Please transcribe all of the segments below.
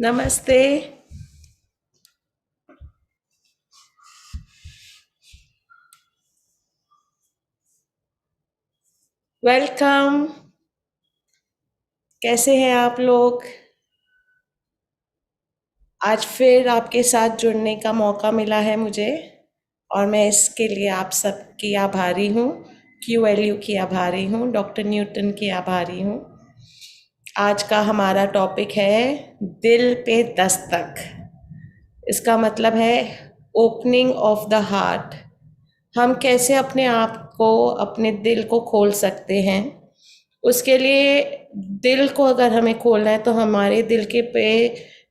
नमस्ते। वेलकम। कैसे हैं आप लोग? आज फिर आपके साथ जुड़ने का मौका मिला है मुझे और मैं इसके लिए आप सबकी आभारी हूँ। QLU की आभारी हूँ, डॉक्टर न्यूटन की आभारी हूँ। आज का हमारा टॉपिक है दिल पे दस्तक। इसका मतलब है ओपनिंग ऑफ द हार्ट। हम कैसे अपने आप को, अपने दिल को खोल सकते हैं। उसके लिए दिल को अगर हमें खोलना है तो हमारे दिल के पे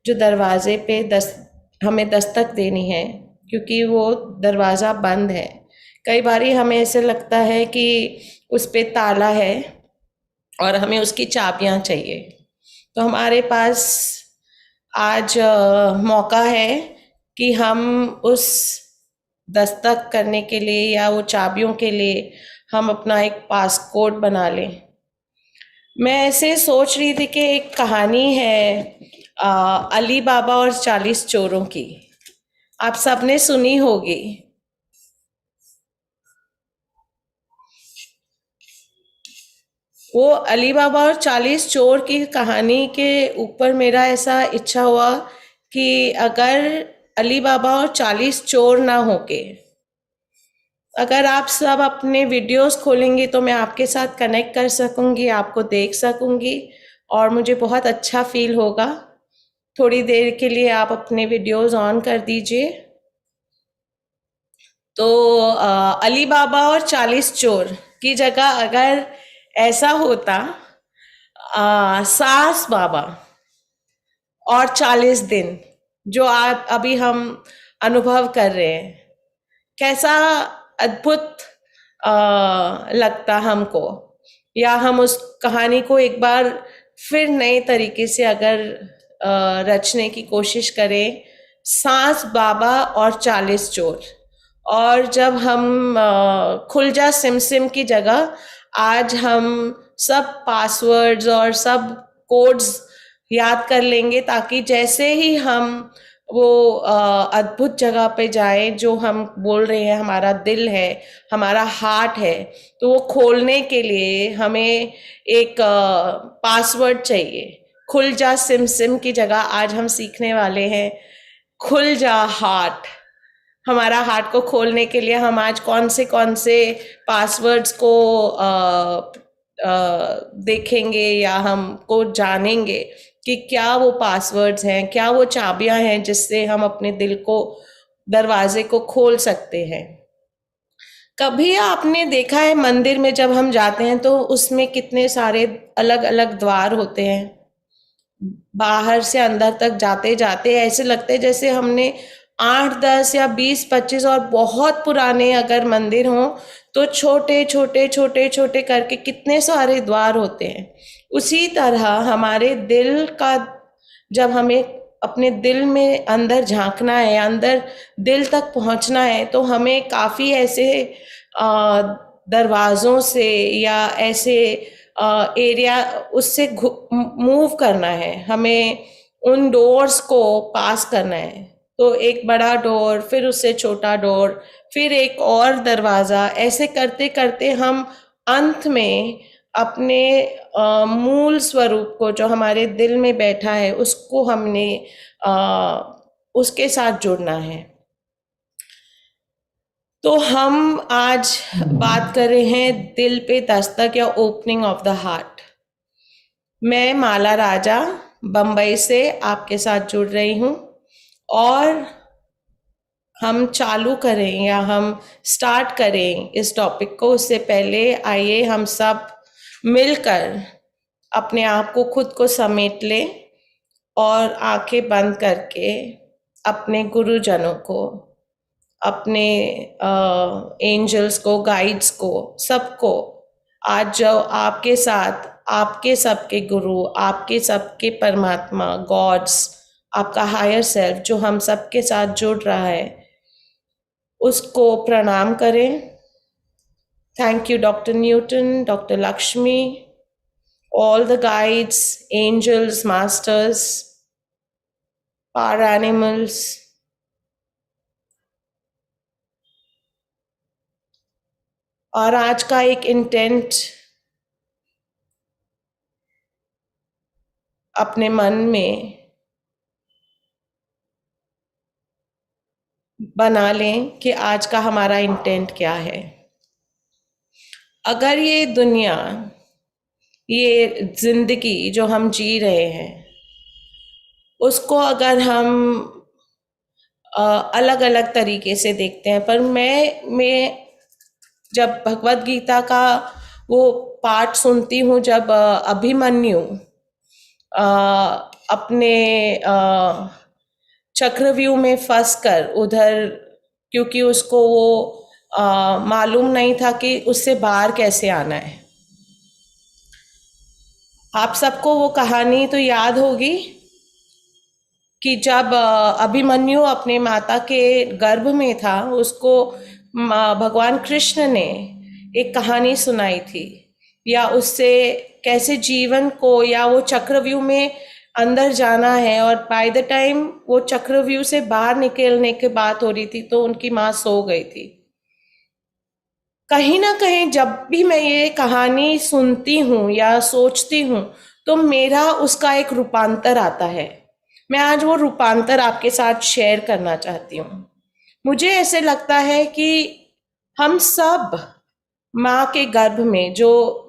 जो दरवाजे पे हमें दस्तक देनी है, क्योंकि वो दरवाज़ा बंद है। कई बारी हमें ऐसे लगता है कि उस पे ताला है और हमें उसकी चाबियां चाहिए। तो हमारे पास आज मौका है कि हम उस दस्तक करने के लिए या वो चाबियों के लिए हम अपना एक पासकोड बना लें। मैं ऐसे सोच रही थी कि एक कहानी है अली बाबा और 40 चोरों की। आप सबने सुनी होगी। वो अली बाबा और 40 चोर की कहानी के ऊपर मेरा ऐसा इच्छा हुआ कि अगर अली बाबा और 40 चोर ना होके, अगर आप सब अपने वीडियोस खोलेंगे तो मैं आपके साथ कनेक्ट कर सकूंगी, आपको देख सकूंगी और मुझे बहुत अच्छा फील होगा। थोड़ी देर के लिए आप अपने वीडियोस ऑन कर दीजिए। तो अली बाबा और 40 चोर की जगह अगर ऐसा होता, सास बाबा और 40 दिन, जो आप अभी हम अनुभव कर रहे हैं, कैसा अद्भुत लगता हमको। या हम उस कहानी को एक बार फिर नए तरीके से अगर रचने की कोशिश करें, सास बाबा और 40 चोर। और जब हम खुल जा सिम सिम की जगह आज हम सब पासवर्ड्स और सब कोड्स याद कर लेंगे, ताकि जैसे ही हम वो अद्भुत जगह पे जाए जो हम बोल रहे हैं, हमारा दिल है, हमारा हार्ट है, तो वो खोलने के लिए हमें एक पासवर्ड चाहिए। खुल जा सिम सिम की जगह आज हम सीखने वाले हैं खुल जा हार्ट। हमारा हार्ट को खोलने के लिए हम आज कौन से पासवर्ड्स को देखेंगे या हमको जानेंगे कि क्या वो पासवर्ड्स हैं, क्या वो चाबियां हैं जिससे हम अपने दिल को, दरवाजे को खोल सकते हैं। कभी आपने देखा है मंदिर में जब हम जाते हैं तो उसमें कितने सारे अलग अलग द्वार होते हैं। बाहर से अंदर तक जाते जाते ऐसे लगते हैं जैसे हमने 8 10 या 20 25, और बहुत पुराने अगर मंदिर हों तो छोटे छोटे छोटे छोटे करके कितने सारे द्वार होते हैं। उसी तरह हमारे दिल का, जब हमें अपने दिल में अंदर झांकना है, अंदर दिल तक पहुंचना है, तो हमें काफ़ी ऐसे दरवाज़ों से या ऐसे एरिया उससे मूव करना है। हमें उन डोर्स को पास करना है। तो एक बड़ा डोर, फिर उससे छोटा डोर, फिर एक और दरवाज़ा, ऐसे करते करते हम अंत में अपने मूल स्वरूप को, जो हमारे दिल में बैठा है, उसको हमने उसके साथ जुड़ना है। तो हम आज बात कर रहे हैं दिल पे दस्तक या ओपनिंग ऑफ द हार्ट। मैं माला राजा बम्बई से आपके साथ जुड़ रही हूँ और हम चालू करें या हम स्टार्ट करें इस टॉपिक को, उससे पहले आइए हम सब मिलकर अपने आप को, खुद को समेट लें और आंखें बंद करके अपने गुरुजनों को, अपने एंजल्स को, गाइड्स को, सबको, आज जो आपके साथ, आपके सबके गुरु, आपके सबके परमात्मा, गॉड्स, आपका हायर सेल्फ जो हम सबके साथ जुड़ रहा है, उसको प्रणाम करें। Thank you doctor Newton, doctor Lakshmi, all the guides, angels, masters, पार एनिमल्स, और आज का एक इंटेंट अपने मन में बना लें कि आज का हमारा इंटेंट क्या है। अगर ये दुनिया, ये जिंदगी जो हम जी रहे हैं, उसको अगर हम अलग अलग तरीके से देखते हैं, पर मैं जब भगवत गीता का वो पाठ सुनती हूँ, जब अभिमन्यु अपने चक्रव्यूह में फंस कर उधर, क्योंकि उसको वो मालूम नहीं था कि उससे बाहर कैसे आना है। आप सबको वो कहानी तो याद होगी कि जब अभिमन्यु अपने माता के गर्भ में था, उसको भगवान कृष्ण ने एक कहानी सुनाई थी, या उससे कैसे जीवन को, या वो चक्रव्यूह में अंदर जाना है, और बाय द टाइम वो चक्रव्यूह से बाहर निकलने की बात हो रही थी तो उनकी माँ सो गई थी। कहीं ना कहीं जब भी मैं ये कहानी सुनती हूँ या सोचती हूँ, तो मेरा उसका एक रूपांतर आता है। मैं आज वो रूपांतर आपके साथ शेयर करना चाहती हूँ। मुझे ऐसे लगता है कि हम सब माँ के गर्भ में, जो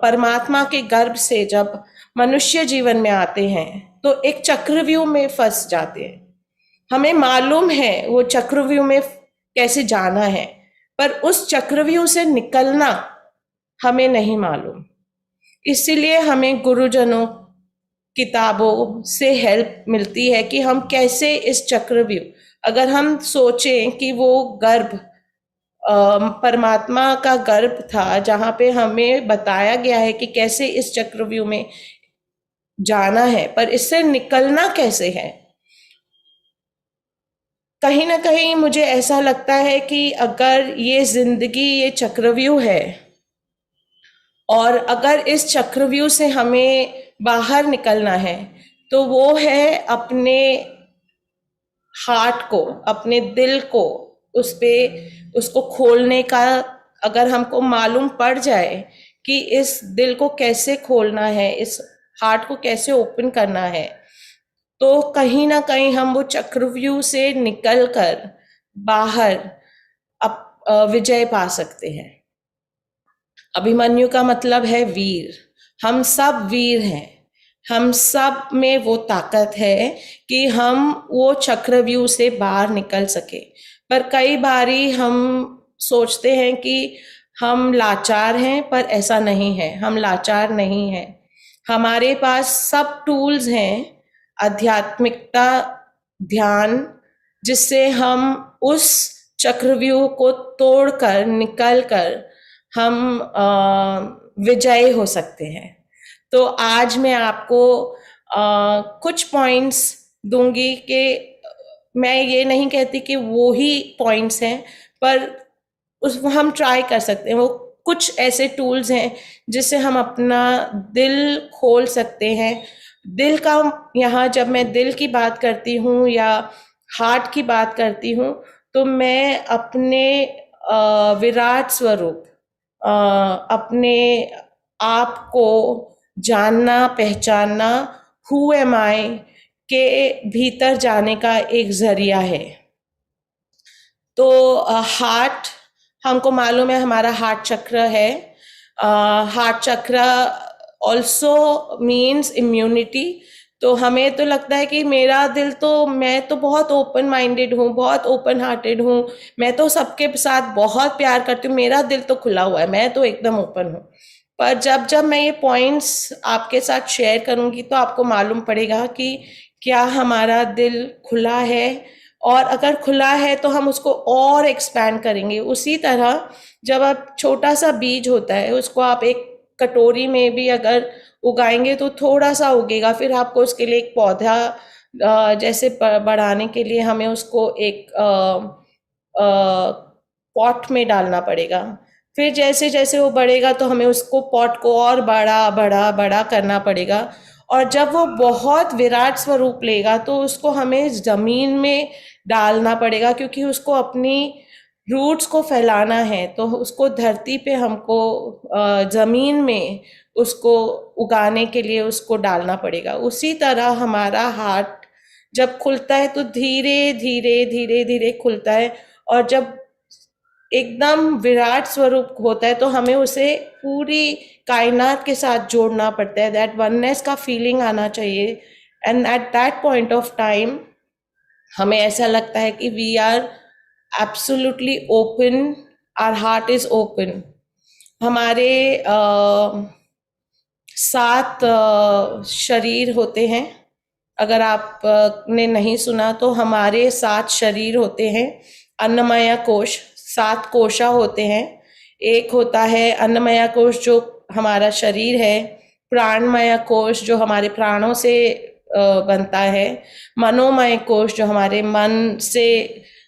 परमात्मा के गर्भ से जब मनुष्य जीवन में आते हैं, तो एक चक्रव्यूह में फंस जाते हैं। हमें मालूम है वो चक्रव्यूह में कैसे जाना है, पर उस चक्रव्यूह से निकलना हमें नहीं मालूम। इसीलिए हमें गुरुजनों, किताबों से हेल्प मिलती है कि हम कैसे इस चक्रव्यूह, अगर हम सोचें कि वो गर्भ परमात्मा का गर्भ था, जहाँ पे हमें बताया गया है कि कैसे इस चक्रव्यूह में जाना है, पर इससे निकलना कैसे है। कहीं ना कहीं मुझे ऐसा लगता है कि अगर ये जिंदगी ये चक्रव्यूह है, और अगर इस चक्रव्यूह से हमें बाहर निकलना है, तो वो है अपने हार्ट को, अपने दिल को, उस पे उसको खोलने का। अगर हमको मालूम पड़ जाए कि इस दिल को कैसे खोलना है, इस हार्ट को कैसे ओपन करना है, तो कहीं ना कहीं हम वो चक्रव्यूह से निकल कर बाहर विजय पा सकते हैं। अभिमन्यु का मतलब है वीर। हम सब वीर हैं। हम सब में वो ताकत है कि हम वो चक्रव्यूह से बाहर निकल सके। पर कई बारी हम सोचते हैं कि हम लाचार हैं, पर ऐसा नहीं है। हम लाचार नहीं हैं। हमारे पास सब टूल्स हैं, आध्यात्मिकता, ध्यान, जिससे हम उस चक्रव्यूह को तोड़कर, निकल कर हम विजयी हो सकते हैं। तो आज मैं आपको कुछ पॉइंट्स दूंगी कि मैं ये नहीं कहती कि वो ही पॉइंट्स हैं, पर उस हम ट्राई कर सकते हैं। वो कुछ ऐसे टूल्स हैं जिससे हम अपना दिल खोल सकते हैं। दिल का, यहाँ जब मैं दिल की बात करती हूँ या हार्ट की बात करती हूँ, तो मैं अपने विराट स्वरूप, अपने आप को जानना, पहचानना, हु एम आई के भीतर जाने का एक जरिया है। तो हार्ट, हमको मालूम है हमारा हार्ट चक्र है। हार्ट चक्र ऑल्सो मीन्स इम्यूनिटी। तो हमें तो लगता है कि मेरा दिल तो, मैं तो बहुत ओपन माइंडेड हूँ, बहुत ओपन हार्टेड हूँ, मैं तो सबके साथ बहुत प्यार करती हूँ, मेरा दिल तो खुला हुआ है, मैं तो एकदम ओपन हूँ। पर जब जब मैं ये पॉइंट्स आपके साथ शेयर करूँगी, तो आपको मालूम पड़ेगा कि क्या हमारा दिल खुला है, और अगर खुला है तो हम उसको और एक्सपैंड करेंगे। उसी तरह जब आप, छोटा सा बीज होता है, उसको आप एक कटोरी में भी अगर उगाएंगे तो थोड़ा सा उगेगा, फिर आपको उसके लिए एक पौधा जैसे बढ़ाने के लिए हमें उसको एक पॉट में डालना पड़ेगा। फिर जैसे जैसे वो बढ़ेगा तो हमें उसको, पॉट को और बड़ा बड़ा बड़ा करना पड़ेगा। और जब वो बहुत विराट स्वरूप लेगा तो उसको हमें ज़मीन में डालना पड़ेगा, क्योंकि उसको अपनी रूट्स को फैलाना है। तो उसको धरती पे हमको ज़मीन में उसको उगाने के लिए उसको डालना पड़ेगा। उसी तरह हमारा हार्ट जब खुलता है तो धीरे धीरे धीरे धीरे खुलता है, और जब एकदम विराट स्वरूप होता है तो हमें उसे पूरी कायनात के साथ जोड़ना पड़ता है। दैट वननेस का फीलिंग आना चाहिए, and at that point of time हमें ऐसा लगता है कि we are absolutely open, our heart is open. हमारे 7 शरीर होते हैं। अगर आप ने नहीं सुना तो हमारे 7 शरीर होते हैं। अन्नमय कोश, 7 कोशा होते हैं। एक होता है अन्नमय कोश जो हमारा शरीर है, प्राणमय कोश जो हमारे प्राणों से बनता है, मनोमय कोश जो हमारे मन से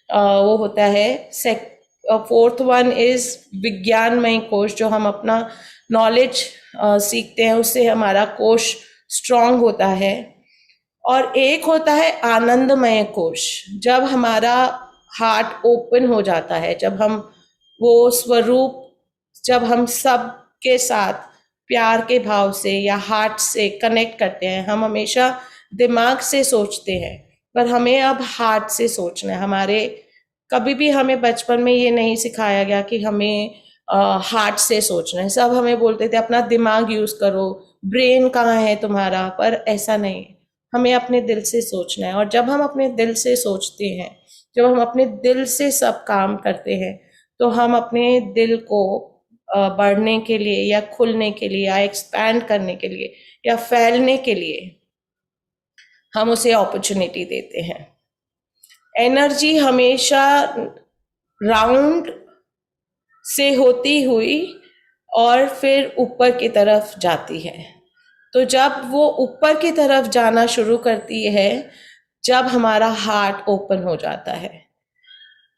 वो होता है। 4th वन इज विज्ञानमय कोश, जो हम अपना नॉलेज सीखते हैं, उससे हमारा कोश स्ट्रांग होता है। और एक होता है आनंदमय कोश, जब हमारा हार्ट ओपन हो जाता है, जब हम वो स्वरूप, जब हम सब के साथ प्यार के भाव से या हार्ट से कनेक्ट करते हैं। हम हमेशा दिमाग से सोचते हैं, पर हमें अब हार्ट से सोचना है। हमारे कभी भी हमें बचपन में ये नहीं सिखाया गया कि हमें हार्ट से सोचना है। सब हमें बोलते थे अपना दिमाग यूज करो, ब्रेन कहाँ है तुम्हारा, पर ऐसा नहीं। हमें अपने दिल से सोचना है, और जब हम अपने दिल से सोचते हैं, जब हम अपने दिल से सब काम करते हैं, तो हम अपने दिल को बढ़ने के लिए या खुलने के लिए या एक्सपैंड करने के लिए या फैलने के लिए हम उसे अपॉर्चुनिटी देते हैं। एनर्जी हमेशा राउंड से होती हुई और फिर ऊपर की तरफ जाती है। तो जब वो ऊपर की तरफ जाना शुरू करती है, जब हमारा हार्ट ओपन हो जाता है।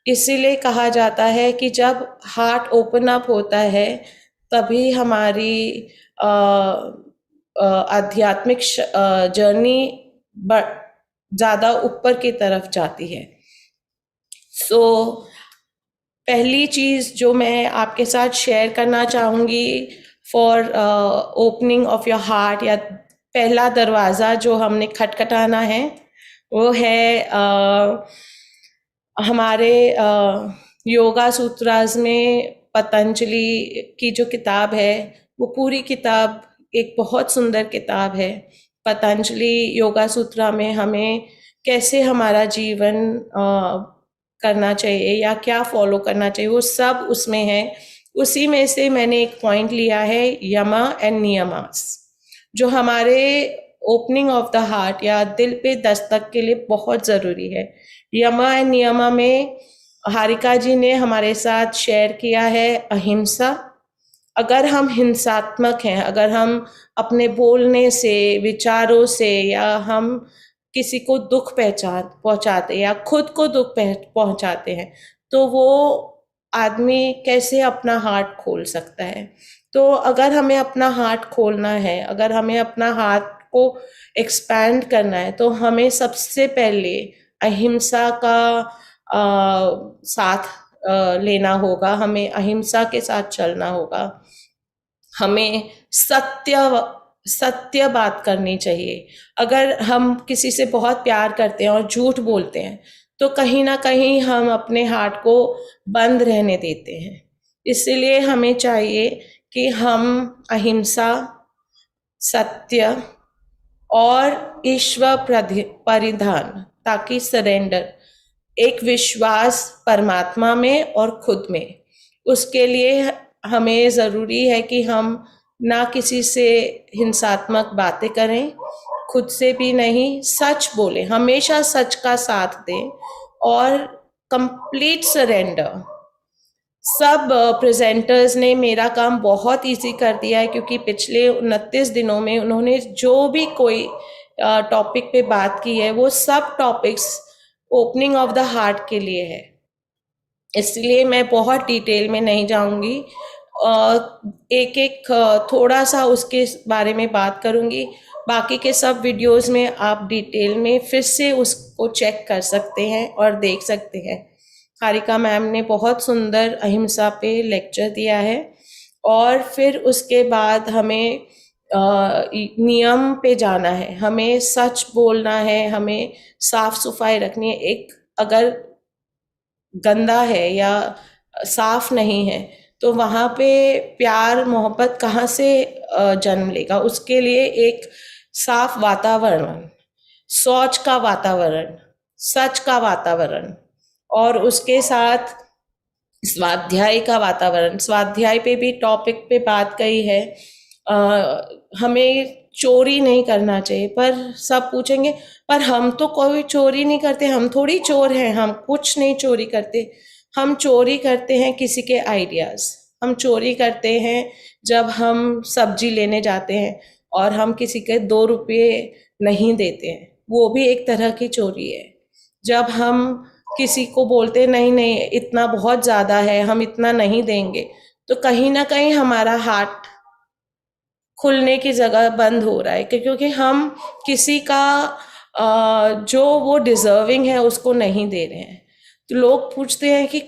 इसीलिए कहा जाता है कि जब हार्ट ओपन अप होता है तभी हमारी आध्यात्मिक जर्नी ज़्यादा ऊपर की तरफ जाती है। सो पहली चीज़ जो मैं आपके साथ शेयर करना चाहूँगी for opening of your heart, या पहला दरवाज़ा जो हमने खटखटाना है, वो है हमारे योगा सूत्रास में पतंजलि की जो किताब है, वो पूरी किताब एक बहुत सुंदर किताब है। पतंजलि योगा सूत्रा में हमें कैसे हमारा जीवन करना चाहिए या क्या फॉलो करना चाहिए, वो सब उसमें है। उसी में से मैंने एक पॉइंट लिया है, यमा एंड नियमास, जो हमारे ओपनिंग ऑफ द हार्ट या दिल पे दस्तक के लिए बहुत ज़रूरी है। यमा एंड नियमा में हारिका जी ने हमारे साथ शेयर किया है अहिंसा। अगर हम हिंसात्मक हैं, अगर हम अपने बोलने से, विचारों से, या हम किसी को दुख पहुंचाते या खुद को दुख पहुंचाते हैं, तो वो आदमी कैसे अपना हार्ट खोल सकता है। तो अगर हमें अपना हार्ट खोलना है, अगर हमें अपना हार्ट को एक्सपैंड करना है, तो हमें सबसे पहले अहिंसा का साथ लेना होगा। हमें अहिंसा के साथ चलना होगा। हमें सत्य बात करनी चाहिए। अगर हम किसी से बहुत प्यार करते हैं और झूठ बोलते हैं, तो कहीं ना कहीं हम अपने हार्ट को बंद रहने देते हैं। इसलिए हमें चाहिए कि हम अहिंसा, सत्य और ईश्वर परिधान, ताकि सरेंडर, एक विश्वास परमात्मा में और खुद में, उसके लिए हमें ज़रूरी है कि हम ना किसी से हिंसात्मक बातें करें, खुद से भी नहीं, सच बोलें, हमेशा सच का साथ दें और कंप्लीट सरेंडर। सब प्रेजेंटर्स ने मेरा काम बहुत इजी कर दिया है, क्योंकि पिछले 29 दिनों में उन्होंने जो भी कोई टॉपिक पे बात की है, वो सब topics opening of the heart के लिए है। इसलिए मैं बहुत डिटेल में नहीं जाऊंगी। एक एक थोड़ा सा उसके बारे में बात करूँगी। बाकी के सब वीडियोस में आप डिटेल में फिर से उसको चेक कर सकते हैं और देख सकते हैं। हारिका मैम ने बहुत सुंदर अहिंसा पे लेक्चर दिया है, और फिर उसके बाद हमें नियम पे जाना है, हमें सच बोलना है, हमें साफ सफाई रखनी है। एक अगर गंदा है या साफ नहीं है तो वहाँ पे प्यार मोहब्बत कहाँ से जन्म लेगा? उसके लिए एक साफ वातावरण, सोच का वातावरण, सच का वातावरण, और उसके साथ स्वाध्याय का वातावरण। स्वाध्याय पे भी टॉपिक पे बात कही है। हमें चोरी नहीं करना चाहिए, पर सब पूछेंगे पर हम तो कोई चोरी नहीं करते, हम थोड़ी चोर हैं, हम कुछ नहीं चोरी करते। हम चोरी करते हैं किसी के आइडियाज़, हम चोरी करते हैं जब हम सब्जी लेने जाते हैं और हम किसी के 2 रुपये नहीं देते हैं, वो भी एक तरह की चोरी है। जब हम किसी को बोलते नहीं नहीं इतना बहुत ज़्यादा है, हम इतना नहीं देंगे, तो कहीं ना कहीं हमारा हार्ट खुलने की जगह बंद हो रहा है, क्योंकि हम किसी का जो वो डिजर्विंग है उसको नहीं दे रहे हैं। तो लोग पूछते हैं कि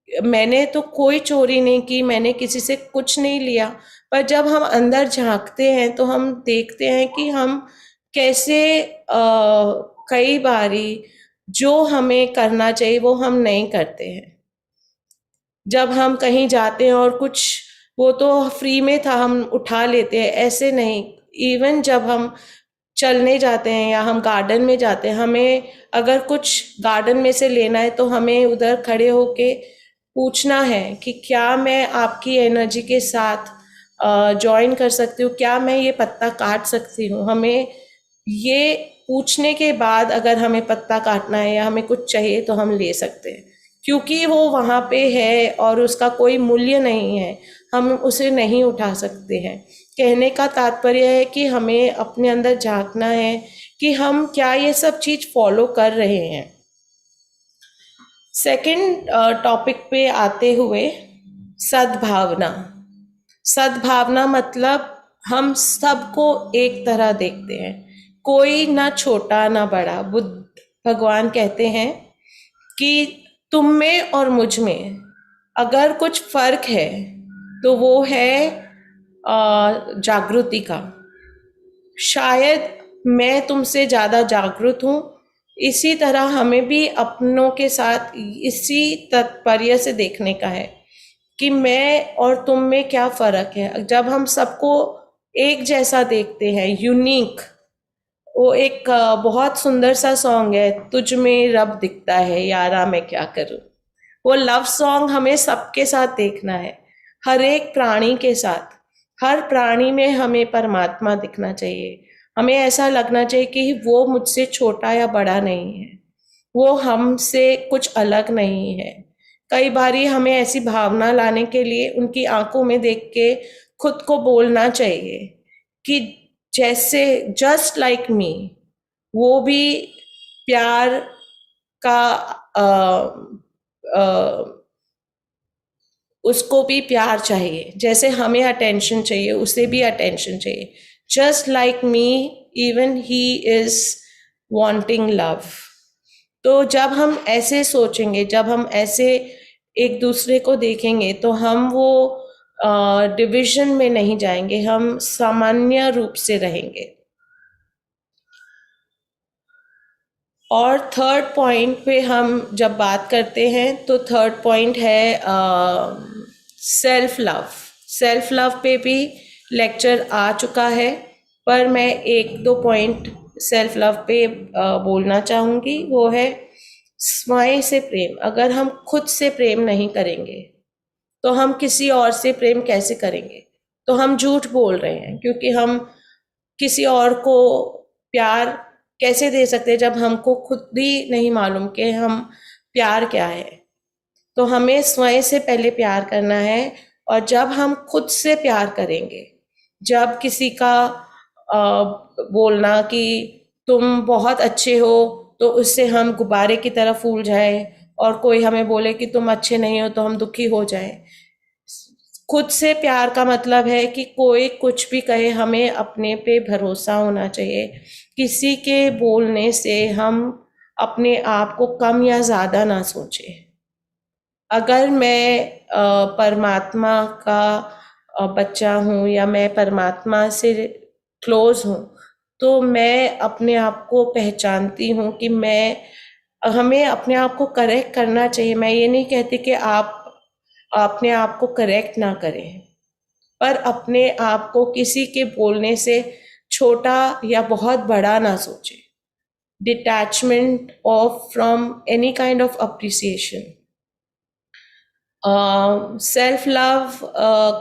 मैंने तो कोई चोरी नहीं की, मैंने किसी से कुछ नहीं लिया, पर जब हम अंदर झांकते हैं तो हम देखते हैं कि हम कैसे कई बारी जो हमें करना चाहिए वो हम नहीं करते हैं। जब हम कहीं जाते हैं और कुछ वो तो फ्री में था हम उठा लेते हैं, ऐसे नहीं। इवन जब हम चलने जाते हैं या हम गार्डन में जाते हैं, हमें अगर कुछ गार्डन में से लेना है तो हमें उधर खड़े होके पूछना है कि क्या मैं आपकी एनर्जी के साथ ज्वाइन कर सकती हूँ, क्या मैं ये पत्ता काट सकती हूँ। हमें ये पूछने के बाद अगर हमें पत्ता काटना है या हमें कुछ चाहिए तो हम ले सकते हैं, क्योंकि वो वहाँ पे है और उसका कोई मूल्य नहीं है, हम उसे नहीं उठा सकते हैं। कहने का तात्पर्य है कि हमें अपने अंदर झांकना है कि हम क्या ये सब चीज़ फॉलो कर रहे हैं। सेकंड टॉपिक पे आते हुए, सद्भावना। सद्भावना मतलब हम सबको एक तरह देखते हैं, कोई ना छोटा ना बड़ा। बुद्ध भगवान कहते हैं कि तुम में और मुझ में अगर कुछ फर्क है तो वो है जागृति का। शायद मैं तुमसे ज़्यादा जागृत हूँ, इसी तरह हमें भी अपनों के साथ इसी तात्पर्य से देखने का है कि मैं और तुम में क्या फ़र्क है। जब हम सबको एक जैसा देखते हैं, यूनिक, वो एक बहुत सुंदर सा सॉन्ग है, तुझ में रब दिखता है यारा मैं क्या करूं। वो लव सॉन्ग हमें सबके साथ देखना है, हर एक प्राणी के साथ। हर प्राणी में हमें परमात्मा दिखना चाहिए। हमें ऐसा लगना चाहिए कि वो मुझसे छोटा या बड़ा नहीं है, वो हमसे कुछ अलग नहीं है। कई बारी हमें ऐसी भावना लाने के लिए उनकी आंखों में देख के खुद को बोलना चाहिए कि जैसे जस्ट लाइक मी, वो भी प्यार का उसको भी प्यार चाहिए, जैसे हमें अटेंशन चाहिए उसे भी अटेंशन चाहिए। Just like me even he is wanting love. तो जब हम ऐसे सोचेंगे, जब हम ऐसे एक दूसरे को देखेंगे, तो हम वो डिवीजन में नहीं जाएंगे, हम सामान्य रूप से रहेंगे। और थर्ड पॉइंट पे हम जब बात करते हैं तो थर्ड पॉइंट है सेल्फ लव। सेल्फ लव पे भी लेक्चर आ चुका है, पर मैं एक दो पॉइंट सेल्फ लव पे बोलना चाहूँगी। वो है स्वयं से प्रेम। अगर हम खुद से प्रेम नहीं करेंगे तो हम किसी और से प्रेम कैसे करेंगे? तो हम झूठ बोल रहे हैं, क्योंकि हम किसी और को प्यार कैसे दे सकते हैं जब हमको खुद भी नहीं मालूम कि हम प्यार क्या है। तो हमें स्वयं से पहले प्यार करना है, और जब हम खुद से प्यार करेंगे, जब किसी का बोलना कि तुम बहुत अच्छे हो तो उससे हम गुब्बारे की तरह फूल जाए, और कोई हमें बोले कि तुम अच्छे नहीं हो तो हम दुखी हो जाए। खुद से प्यार का मतलब है कि कोई कुछ भी कहे, हमें अपने पे भरोसा होना चाहिए। किसी के बोलने से हम अपने आप को कम या ज़्यादा ना सोचें। अगर मैं परमात्मा का बच्चा हूँ या मैं परमात्मा से क्लोज हूँ, तो मैं अपने आप को पहचानती हूँ कि हमें अपने आप को करेक्ट करना चाहिए। मैं ये नहीं कहती कि आप अपने आप को करेक्ट ना करें, पर अपने आप को किसी के बोलने से छोटा या बहुत बड़ा ना सोचें। Detachment of from any kind of appreciation. Self love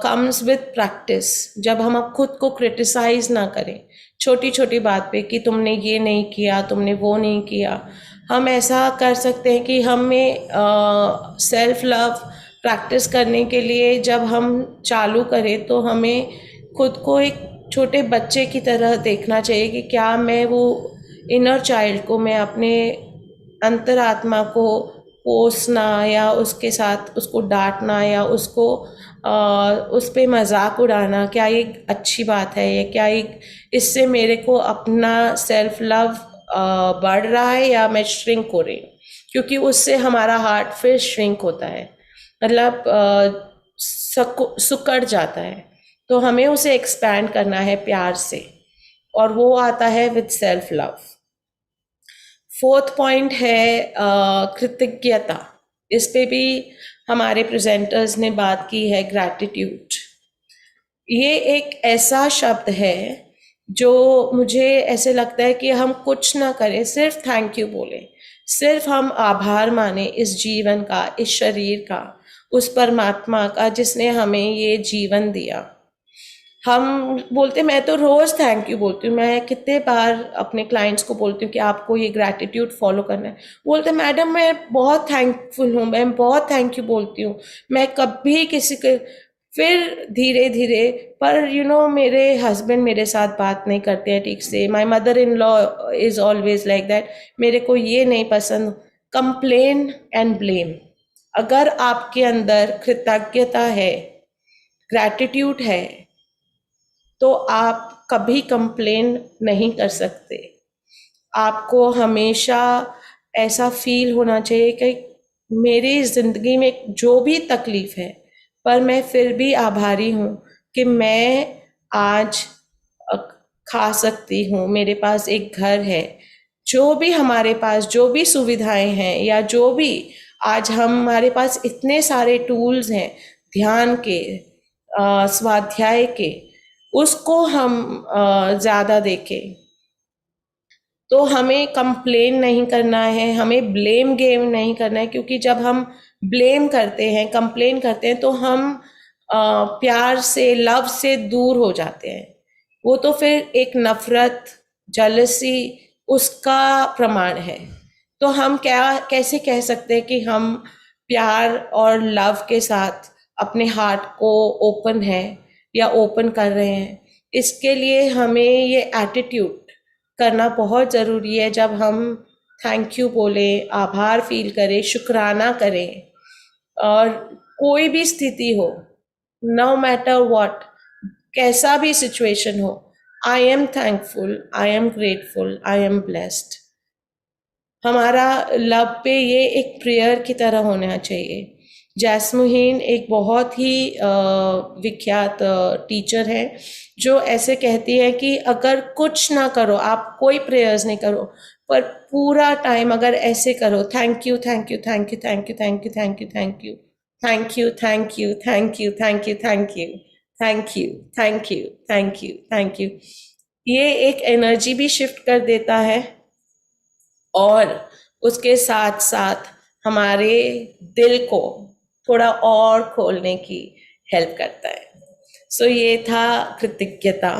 comes with practice. जब हम अब खुद को क्रिटिसाइज ना करें छोटी छोटी बात पे कि तुमने ये नहीं किया, तुमने वो नहीं किया, हम ऐसा कर सकते हैं कि हमें सेल्फ लव प्रैक्टिस करने के लिए जब हम चालू करें तो हमें खुद को एक छोटे बच्चे की तरह देखना चाहिए कि क्या मैं वो इनर चाइल्ड को, मैं अपने अंतरात्मा को कोसना या उसके साथ उसको डांटना या उसको उस पे मजाक उड़ाना, क्या ये अच्छी बात है? या क्या इससे मेरे को अपना सेल्फ लव बढ़ रहा है या मैं श्रिंक हो रही हूँ? क्योंकि उससे हमारा हार्ट फिर श्रिंक होता है, मतलब सुकड़ जाता है। तो हमें उसे एक्सपैंड करना है प्यार से, और वो आता है with self love. Fourth point है कृतज्ञता। इस पे भी हमारे प्रेजेंटर्स ने बात की है, ग्रैटिट्यूड। ये एक ऐसा शब्द है जो मुझे ऐसे लगता है कि हम कुछ ना करें, सिर्फ थैंक यू बोलें, सिर्फ हम आभार माने इस जीवन का, इस शरीर का, उस परमात्मा का जिसने हमें ये जीवन दिया। हम बोलते, मैं तो रोज़ थैंक यू बोलती हूँ। मैं कितने बार अपने क्लाइंट्स को बोलती हूँ कि आपको ये ग्रैटिट्यूड फॉलो करना है। बोलते मैडम मैं बहुत थैंकफुल हूँ, मैं बहुत थैंक यू बोलती हूँ, मैं कभी किसी के। फिर धीरे धीरे, पर मेरे हस्बैंड मेरे साथ बात नहीं करते हैं ठीक से, my mother in law is always like that, मेरे को ये नहीं पसंद, कंप्लेन एंड ब्लेम। अगर आपके अंदर कृतज्ञता है, ग्रैटिट्यूड है, तो आप कभी कंप्लेन नहीं कर सकते। आपको हमेशा ऐसा फील होना चाहिए कि मेरी ज़िंदगी में जो भी तकलीफ़ है, पर मैं फिर भी आभारी हूँ कि मैं आज अ, खा सकती हूँ, मेरे पास एक घर है। जो भी हमारे पास जो भी सुविधाएं हैं, या जो भी आज हमारे पास इतने सारे टूल्स हैं ध्यान के, स्वाध्याय के, उसको हम ज़्यादा देखें, तो हमें कंप्लेन नहीं करना है, हमें ब्लेम गेम नहीं करना है। क्योंकि जब हम ब्लेम करते हैं, कंप्लेन करते हैं, तो हम प्यार से, लव से दूर हो जाते हैं। वो तो फिर एक नफरत, जलसी, उसका प्रमाण है। तो हम कैसे कह सकते हैं कि हम प्यार और लव के साथ अपने हार्ट को ओपन है या ओपन कर रहे हैं? इसके लिए हमें ये एटीट्यूड करना बहुत ज़रूरी है। जब हम थैंक यू बोले, आभार फील करें, शुक्राना करें, और कोई भी स्थिति हो, नो मैटर व्हाट, कैसा भी सिचुएशन हो, I am thankful, I am grateful, I am blessed. हमारा लव पे ये एक प्रेयर की तरह होना चाहिए। जैस्मुहीन एक बहुत ही विख्यात टीचर है, जो ऐसे कहती है कि अगर कुछ ना करो, आप कोई प्रेयर्स नहीं करो, पर पूरा टाइम अगर ऐसे करो, thank you thank you thank you thank you thank you thank you thank you thank you thank you thank you thank you thank you thank you thank you thank you thank you, ये एक energy भी shift कर देता है, और उसके साथ साथ हमारे दिल को थोड़ा और खोलने की हेल्प करता है। सो ये था कृतज्ञता।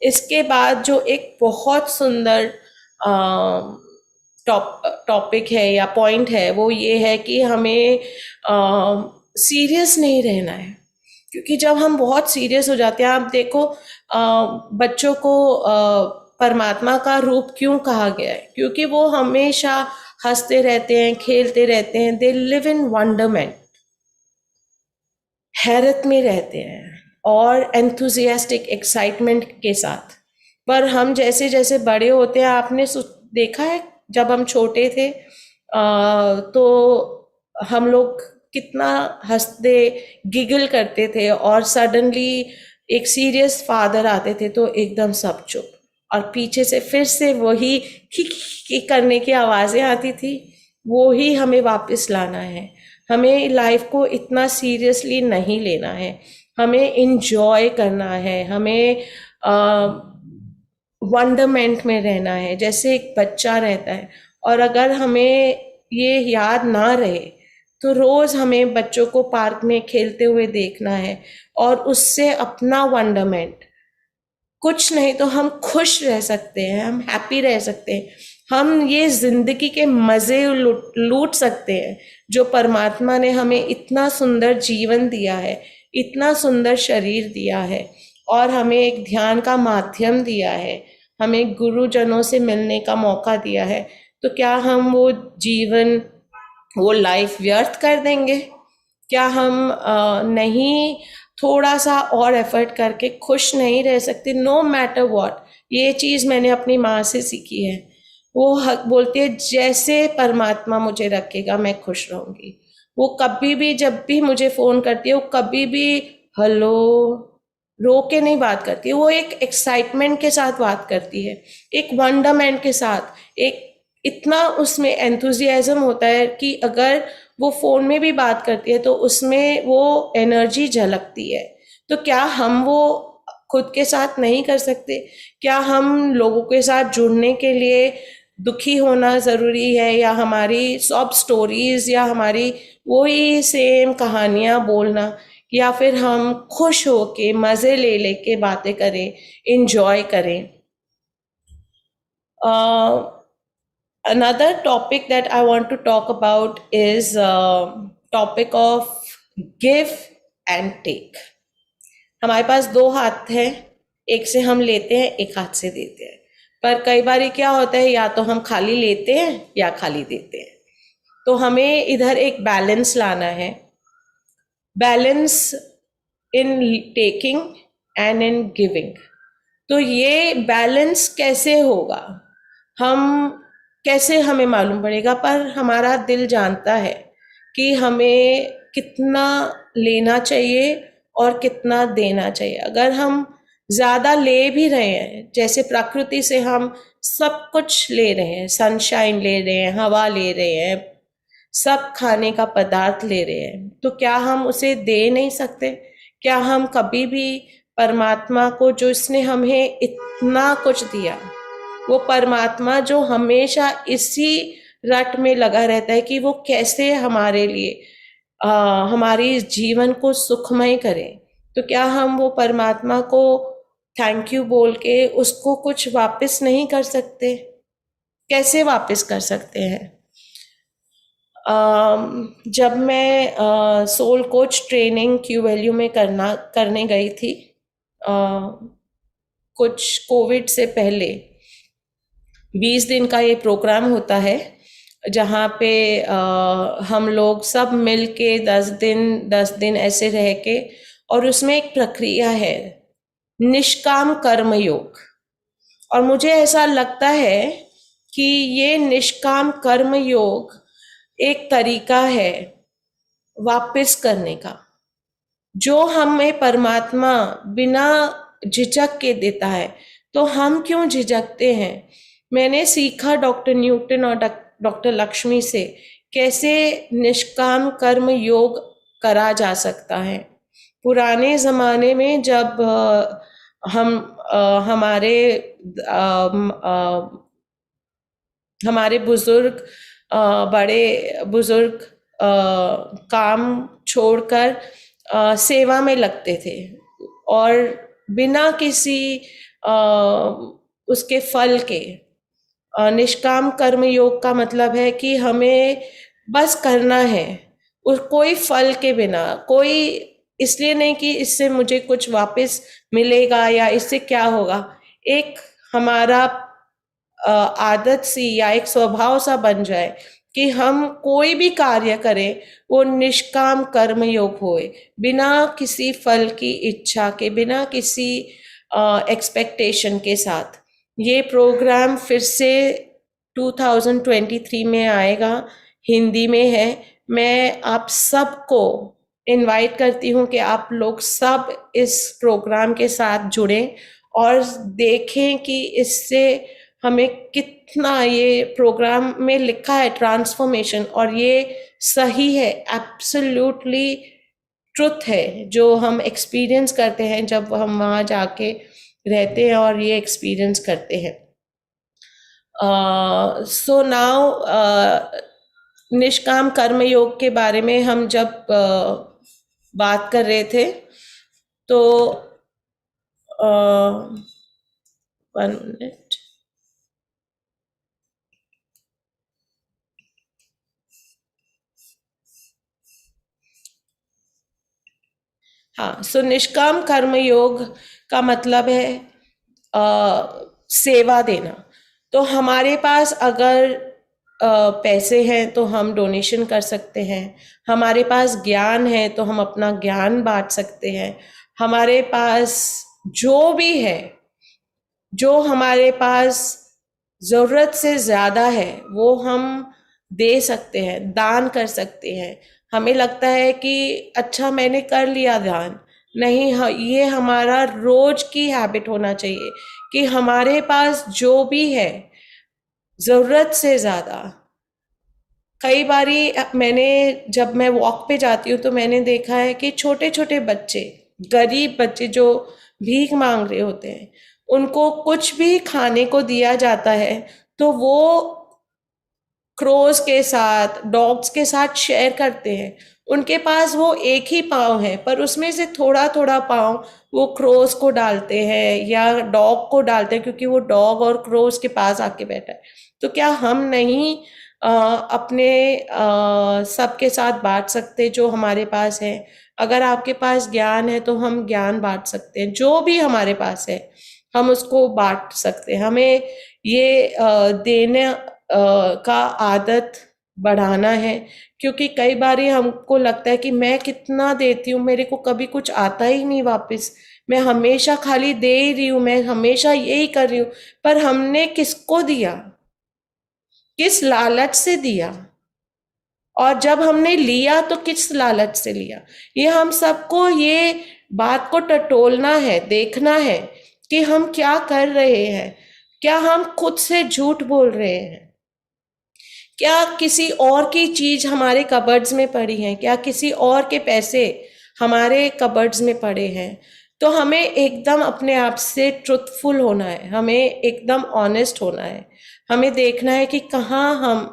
इसके बाद जो एक बहुत सुंदर टॉपिक है या पॉइंट है, वो ये है कि हमें सीरियस नहीं रहना है। क्योंकि जब हम बहुत सीरियस हो जाते हैं, आप देखो बच्चों को परमात्मा का रूप क्यों कहा गया है? क्योंकि वो हमेशा हंसते रहते हैं, खेलते रहते हैं, दे लिव इन वंडरमेंट। हैरत में रहते हैं और एंथुजियास्टिक एक्साइटमेंट के साथ। पर हम जैसे जैसे बड़े होते हैं, आपने देखा है जब हम छोटे थे तो हम लोग कितना हंसते गिगल करते थे, और सडनली एक सीरियस फादर आते थे तो एकदम सब चुप, और पीछे से फिर से वही खी करने की आवाज़ें आती थी। वो ही हमें वापस लाना है। हमें लाइफ को इतना सीरियसली नहीं लेना है, हमें इंजॉय करना है, हमें वंडरमेंट में रहना है जैसे एक बच्चा रहता है। और अगर हमें ये याद ना रहे तो रोज़ हमें बच्चों को पार्क में खेलते हुए देखना है, और उससे अपना वंडरमेंट, कुछ नहीं तो हम खुश रह सकते हैं, हम हैप्पी रह सकते हैं, हम ये जिंदगी के मज़े लूट सकते हैं जो परमात्मा ने हमें इतना सुंदर जीवन दिया है, इतना सुंदर शरीर दिया है, और हमें एक ध्यान का माध्यम दिया है, हमें गुरुजनों से मिलने का मौका दिया है। तो क्या हम वो जीवन, वो लाइफ व्यर्थ कर देंगे? क्या हम नहीं थोड़ा सा और एफर्ट करके खुश नहीं रह सकते? No matter what. ये चीज़ मैंने अपनी माँ से सीखी है। वो बोलती है जैसे परमात्मा मुझे रखेगा मैं खुश रहूँगी। वो कभी भी जब भी मुझे फ़ोन करती है, वो कभी भी हेलो रो के नहीं बात करती है, वो एक एक्साइटमेंट के साथ बात करती है, एक वंडरमेंट के साथ, एक इतना उसमें एंथुजियाज्म होता है कि अगर वो फ़ोन में भी बात करती है तो उसमें वो एनर्जी झलकती है। तो क्या हम वो खुद के साथ नहीं कर सकते? क्या हम लोगों के साथ जुड़ने के लिए दुखी होना ज़रूरी है, या हमारी सब स्टोरीज़ या हमारी वही सेम कहानियाँ बोलना, या फिर हम खुश होके मज़े ले लेके बातें करें, इंजॉय करें? Another topic that I want to talk about is topic of give and take. हमारे पास दो हाथ हैं, एक से हम लेते हैं, एक हाथ से देते हैं। पर कई बार क्या होता है, या तो हम खाली लेते हैं या खाली देते हैं। तो हमें इधर एक बैलेंस लाना है, balance in taking and in giving. तो ये बैलेंस कैसे होगा, हम कैसे हमें मालूम पड़ेगा? पर हमारा दिल जानता है कि हमें कितना लेना चाहिए और कितना देना चाहिए। अगर हम ज़्यादा ले भी रहे हैं, जैसे प्रकृति से हम सब कुछ ले रहे हैं, सनशाइन ले रहे हैं, हवा ले रहे हैं, सब खाने का पदार्थ ले रहे हैं, तो क्या हम उसे दे नहीं सकते? क्या हम कभी भी परमात्मा को, जो इसने हमें इतना कुछ दिया, वो परमात्मा जो हमेशा इसी रट में लगा रहता है कि वो कैसे हमारे लिए हमारी जीवन को सुखमय करे, तो क्या हम वो परमात्मा को थैंक यू बोल के उसको कुछ वापस नहीं कर सकते? कैसे वापस कर सकते हैं? जब मैं soul coach training Q value में करने गई थी, कुछ कोविड से पहले 20 दिन का ये प्रोग्राम होता है, जहाँ पे हम लोग सब मिल के 10 दिन ऐसे रह के, और उसमें एक प्रक्रिया है निष्काम कर्म योग। और मुझे ऐसा लगता है कि ये निष्काम कर्म योग एक तरीका है वापस करने का, जो हमें परमात्मा बिना झिझक के देता है। तो हम क्यों झिझकते हैं? मैंने सीखा डॉक्टर न्यूटन और डॉक्टर लक्ष्मी से कैसे निष्काम कर्म योग करा जा सकता है। पुराने ज़माने में जब हमारे बुजुर्ग, बड़े बुजुर्ग काम छोड़कर सेवा में लगते थे, और बिना किसी उसके फल के, निष्काम कर्म योग का मतलब है कि हमें बस करना है, कोई फल के बिना, कोई इसलिए नहीं कि इससे मुझे कुछ वापस मिलेगा या इससे क्या होगा। एक हमारा आदत सी या एक स्वभाव सा बन जाए कि हम कोई भी कार्य करें वो निष्काम कर्म योग होए, बिना किसी फल की इच्छा के, बिना किसी एक्सपेक्टेशन के साथ। ये प्रोग्राम फिर से 2023 में आएगा, हिंदी में है। मैं आप सबको इनवाइट करती हूँ कि आप लोग सब इस प्रोग्राम के साथ जुड़ें और देखें कि इससे हमें कितना, ये प्रोग्राम में लिखा है ट्रांसफॉर्मेशन, और ये सही है, एब्सोल्युटली ट्रुथ है जो हम एक्सपीरियंस करते हैं जब हम वहाँ जाके रहते हैं और ये एक्सपीरियंस करते हैं। सो नाउ निष्काम कर्म योग के बारे में हम जब बात कर रहे थे तो 1 मिनट। हाँ, सो निष्काम कर्म योग का मतलब है सेवा देना। तो हमारे पास अगर पैसे हैं तो हम डोनेशन कर सकते हैं, हमारे पास ज्ञान है तो हम अपना ज्ञान बांट सकते हैं, हमारे पास जो भी है, जो हमारे पास ज़रूरत से ज़्यादा है वो हम दे सकते हैं, दान कर सकते हैं। हमें लगता है कि अच्छा मैंने कर लिया दान, नहीं, ये हमारा रोज की हैबिट होना चाहिए कि हमारे पास जो भी है ज़रूरत से ज़्यादा। कई बारी मैंने, जब मैं वॉक पे जाती हूँ तो मैंने देखा है कि छोटे छोटे बच्चे, गरीब बच्चे जो भीख मांग रहे होते हैं, उनको कुछ भी खाने को दिया जाता है तो वो क्रोज के साथ, डॉग्स के साथ शेयर करते हैं। उनके पास वो एक ही पाँव है पर उसमें से थोड़ा थोड़ा पाँव वो क्रोज को डालते हैं या डॉग को डालते हैं, क्योंकि वो डॉग और क्रोज के पास आके बैठा है। तो क्या हम नहीं अपने सबके साथ बांट सकते जो हमारे पास है? अगर आपके पास ज्ञान है तो हम ज्ञान बांट सकते हैं, जो भी हमारे पास है हम उसको बांट सकते हैं। हमें ये देने का आदत बढ़ाना है, क्योंकि कई बारी हमको लगता है कि मैं कितना देती हूँ, मेरे को कभी कुछ आता ही नहीं वापस, मैं हमेशा खाली दे ही रही हूँ, मैं हमेशा यही कर रही हूँ। पर हमने किसको दिया, किस लालच से दिया, और जब हमने लिया तो किस लालच से लिया? ये हम सबको ये बात को टटोलना है, देखना है कि हम क्या कर रहे हैं। क्या हम खुद से झूठ बोल रहे हैं? क्या किसी और की चीज हमारे कबर्ड्स में पड़ी है? क्या किसी और के पैसे हमारे कबर्ड्स में पड़े हैं? तो हमें एकदम अपने आप से ट्रुथफुल होना है, हमें एकदम ऑनेस्ट होना है, हमें देखना है कि कहाँ हम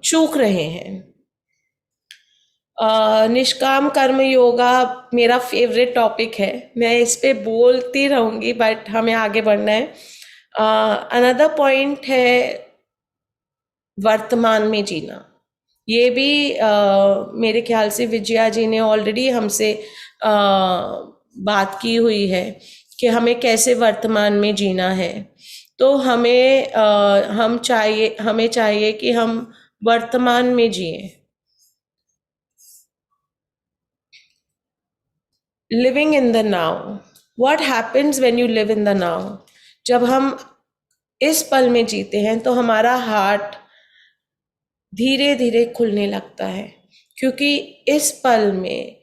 चूक रहे हैं। निष्काम कर्म योगा मेरा फेवरेट टॉपिक है, मैं इस पे बोलती रहूंगी, बट हमें आगे बढ़ना है। अनदर पॉइंट है वर्तमान में जीना। ये भी मेरे ख्याल से विजया जी ने ऑलरेडी हमसे बात की हुई है कि हमें कैसे वर्तमान में जीना है। तो हमें चाहिए कि हम वर्तमान में जिए। Living in the now, what happens when you live in the now? जब हम इस पल में जीते हैं तो हमारा हार्ट धीरे धीरे खुलने लगता है, क्योंकि इस पल में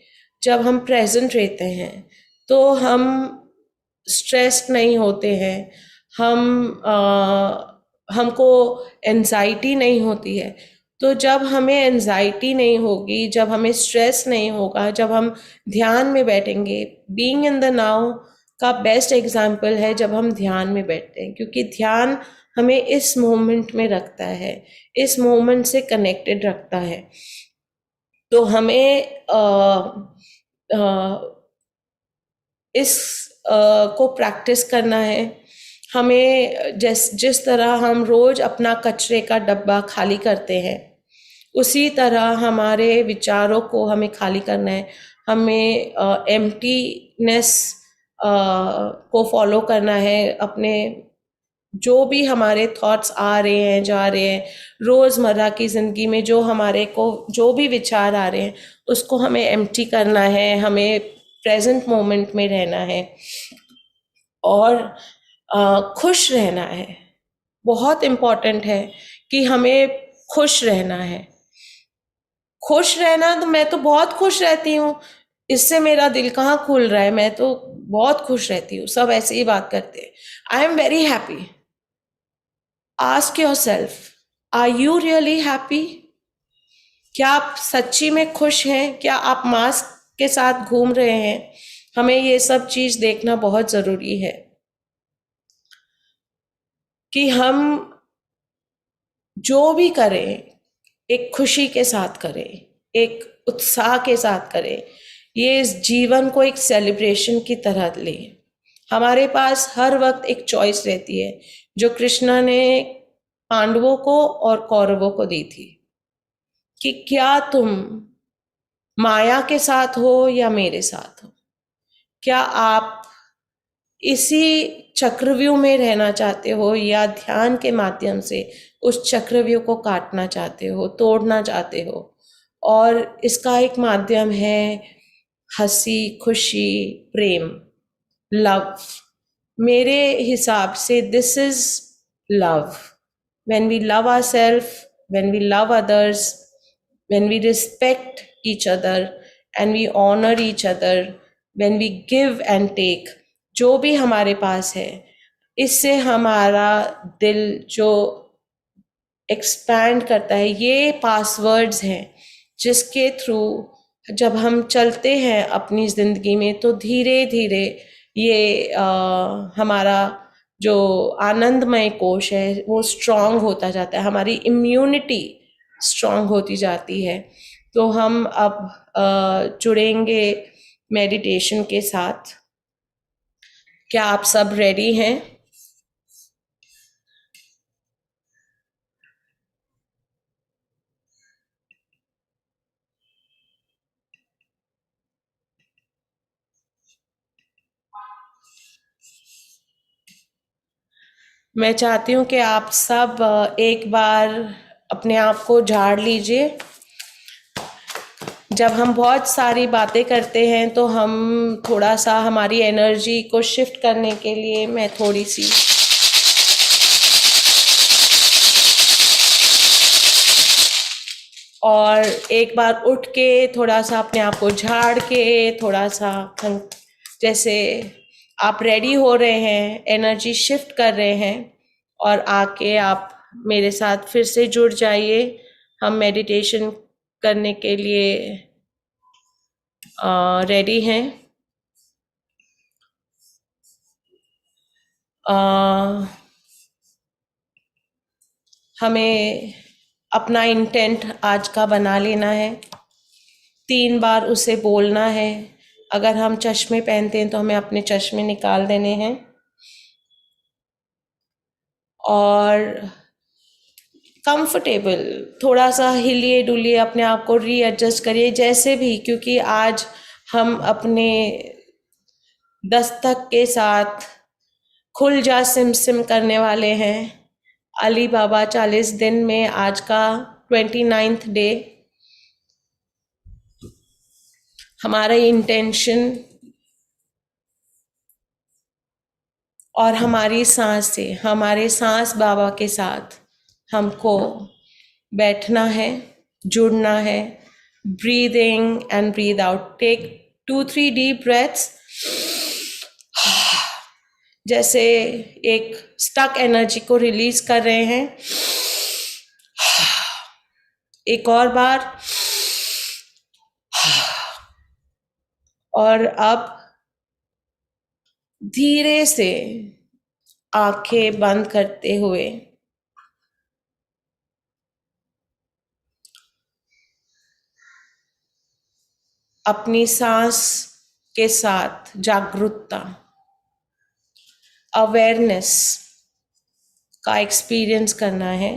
जब हम प्रेजेंट रहते हैं तो हम स्ट्रेस्ड नहीं होते हैं, हमको एनजाइटी नहीं होती है। तो जब हमें एनजाइटी नहीं होगी, जब हमें स्ट्रेस नहीं होगा, जब हम ध्यान में बैठेंगे, बीइंग इन द नाउ का बेस्ट एग्जाम्पल है जब हम ध्यान में बैठते हैं, क्योंकि ध्यान हमें इस मोमेंट में रखता है, इस मोमेंट से कनेक्टेड रखता है। तो हमें इस को प्रैक्टिस करना है। हमें जिस तरह हम रोज अपना कचरे का डब्बा खाली करते हैं, उसी तरह हमारे विचारों को हमें खाली करना है। हमें एम्प्टीनेस को फॉलो करना है, अपने जो भी हमारे थॉट्स आ रहे हैं जा रहे हैं, रोज़मर्रा की ज़िंदगी में जो हमारे को जो भी विचार आ रहे हैं, उसको हमें एम्प्टी करना है, हमें प्रेजेंट मोमेंट में रहना है और खुश रहना है। बहुत इम्पॉर्टेंट है कि हमें खुश रहना है। खुश रहना, तो मैं तो बहुत खुश रहती हूँ, इससे मेरा दिल कहाँ खुल रहा है, मैं तो बहुत खुश रहती हूँ, सब ऐसे ही बात करते हैं। I am very happy. Ask yourself, are you really happy? क्या आप सच्ची में खुश हैं? क्या आप मास्क के साथ घूम रहे हैं? हमें ये सब चीज देखना बहुत जरूरी है कि हम जो भी करें एक खुशी के साथ करें, एक उत्साह के साथ करें, ये इस जीवन को एक सेलिब्रेशन की तरह लें। हमारे पास हर वक्त एक चॉइस रहती है जो कृष्णा ने पांडवों को और कौरवों को दी थी कि क्या तुम माया के साथ हो या मेरे साथ हो। क्या आप इसी चक्रव्यूह में रहना चाहते हो या ध्यान के माध्यम से उस चक्रव्यूह को काटना चाहते हो, तोड़ना चाहते हो। और इसका एक माध्यम है हंसी, खुशी, प्रेम, लव। मेरे हिसाब से this is love. when we love ourselves, when we love others, when we respect each other and we honor each other, when we give and take, जो भी हमारे पास है, इससे हमारा दिल जो एक्सपैंड करता है, ये पासवर्ड्स हैं जिसके थ्रू जब हम चलते हैं अपनी ज़िंदगी में तो धीरे धीरे ये हमारा जो आनंदमय कोश है वो स्ट्रांग होता जाता है, हमारी इम्यूनिटी स्ट्रांग होती जाती है। तो हम अब जुड़ेंगे मेडिटेशन के साथ। क्या आप सब रेडी हैं? मैं चाहती हूँ कि आप सब एक बार अपने आप को झाड़ लीजिए। जब हम बहुत सारी बातें करते हैं तो हम थोड़ा सा हमारी एनर्जी को शिफ्ट करने के लिए मैं थोड़ी सी और एक बार उठ के थोड़ा सा अपने आप को झाड़ के थोड़ा सा जैसे आप रेडी हो रहे हैं, एनर्जी शिफ्ट कर रहे हैं और आके आप मेरे साथ फिर से जुड़ जाइए। हम मेडिटेशन करने के लिए रेडी हैं। हमें अपना इंटेंट आज का बना लेना है, 3 बार उसे बोलना है। अगर हम चश्मे पहनते हैं तो हमें अपने चश्मे निकाल देने हैं और कंफर्टेबल थोड़ा सा हिलिए डुलिए, अपने आप को रीएडजस्ट करिए जैसे भी, क्योंकि आज हम अपने दस्तक के साथ खुल जा सिम सिम करने वाले हैं। अली बाबा 40 दिन में आज का 29th डे। हमारा इंटेंशन और हमारी सांस से, हमारे सांस बाबा के साथ हमको बैठना है, जुड़ना है। Breathe in and breathe out. Take 2-3 deep breaths, जैसे एक स्टक एनर्जी को रिलीज कर रहे हैं। एक और बार। और अब धीरे से आंखें बंद करते हुए अपनी सांस के साथ जागरूकता, अवेयरनेस का एक्सपीरियंस करना है।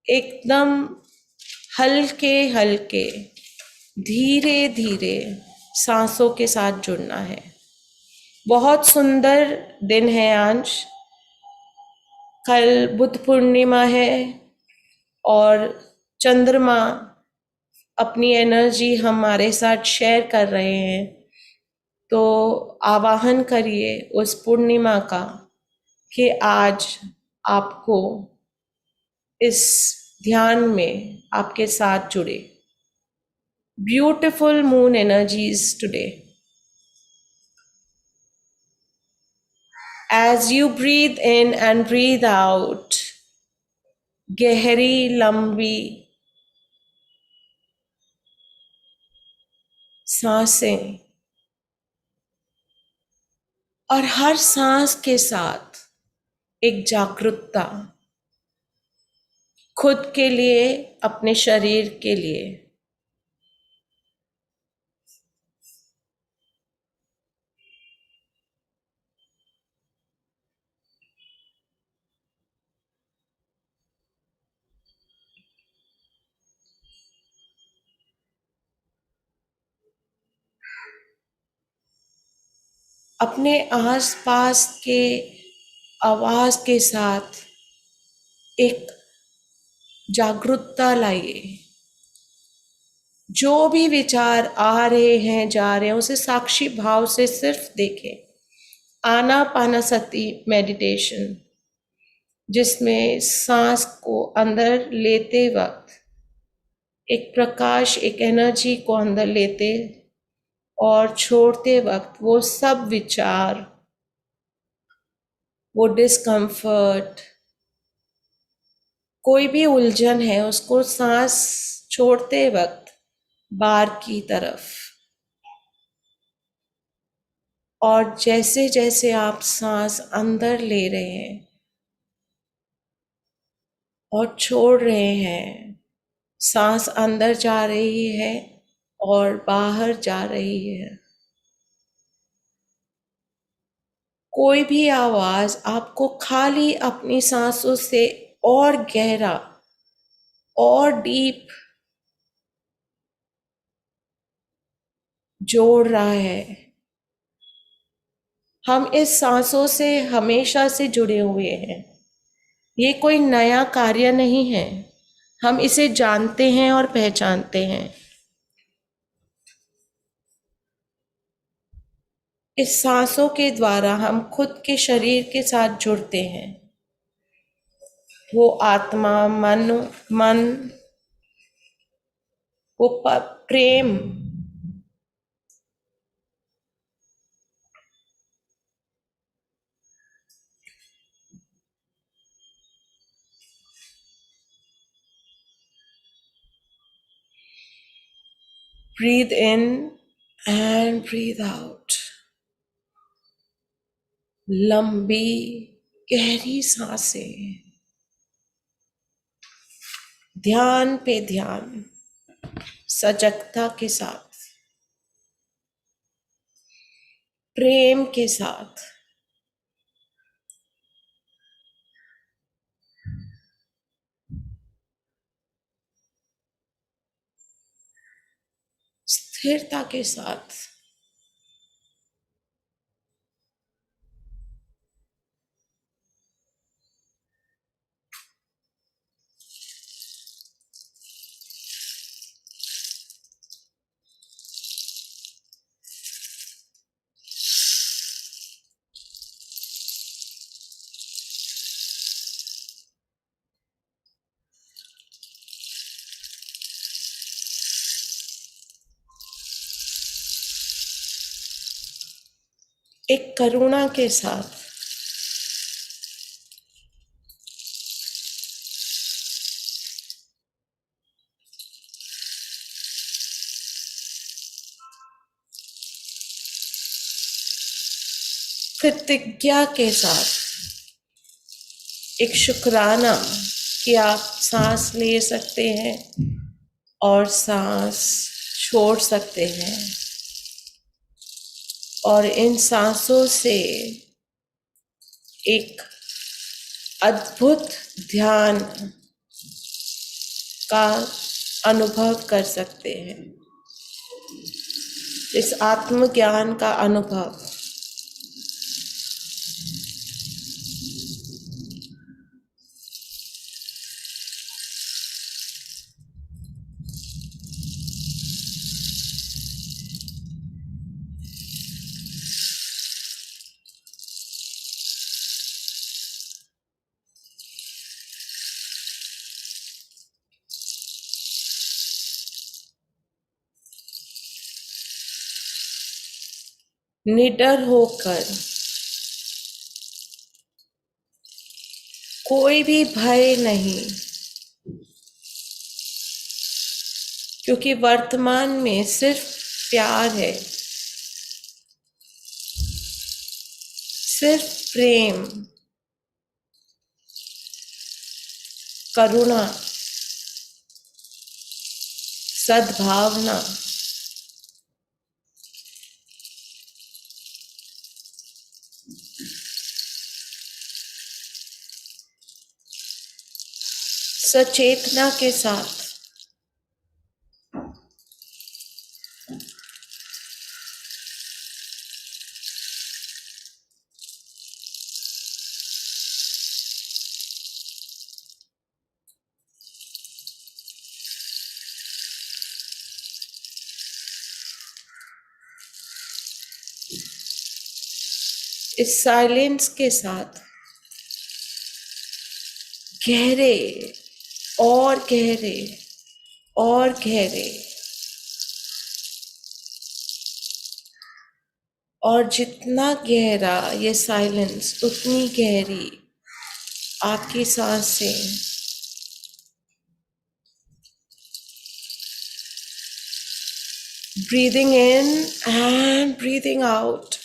एकदम हल्के हल्के धीरे धीरे सांसों के साथ जुड़ना है। बहुत सुंदर दिन है आज। कल बुद्ध पूर्णिमा है और चंद्रमा अपनी एनर्जी हमारे साथ शेयर कर रहे हैं। तो आवाहन करिए उस पूर्णिमा का कि आज आपको इस ध्यान में आपके साथ जुड़े। Beautiful moon energies today. As you breathe in and breathe out, गहरी लंबी सांसें, और हर सांस के साथ एक जागरूकता खुद के लिए, अपने शरीर के लिए। अपने आसपास के आवाज के साथ एक जागरूकता लाइए। जो भी विचार आ रहे हैं, जा रहे हैं, उसे साक्षी भाव से सिर्फ देखें। आनापानसति मेडिटेशन, जिसमें सांस को अंदर लेते वक्त एक प्रकाश, एक एनर्जी को अंदर लेते और छोड़ते वक्त वो सब विचार, वो डिस्कम्फर्ट, कोई भी उलझन है, उसको सांस छोड़ते वक्त बाहर की तरफ। और जैसे जैसे आप सांस अंदर ले रहे हैं और छोड़ रहे हैं, सांस अंदर जा रही है और बाहर जा रही है। कोई भी आवाज आपको खाली अपनी सांसों से और गहरा और डीप जोड़ रहा है। हम इस सांसों से हमेशा से जुड़े हुए हैं। ये कोई नया कार्य नहीं है, हम इसे जानते हैं और पहचानते हैं। इस सांसों के द्वारा हम खुद के शरीर के साथ जुड़ते हैं। वो आत्मा, मन, वो प्रेम, breathe in and breathe out। लंबी गहरी सांसें, ध्यान पे ध्यान, सजगता के साथ, प्रेम के साथ। स्थिरता के साथ। एक करुणा के साथ। प्रतिज्ञा के साथ, एक शुक्राना कि आप सांस ले सकते हैं और सांस छोड़ सकते हैं। और इन सांसों से एक अद्भुत ध्यान का अनुभव कर सकते हैं। इस आत्मज्ञान का अनुभव निडर होकर, कोई भी भय नहीं, क्योंकि वर्तमान में सिर्फ प्यार है, सिर्फ प्रेम, करुणा, सद्भावना, सचेतना के साथ इस साइलेंस के साथ गहरे और गहरे और गहरे, और जितना गहरा ये साइलेंस उतनी गहरी आपकी सांसें। Breathing in and breathing out.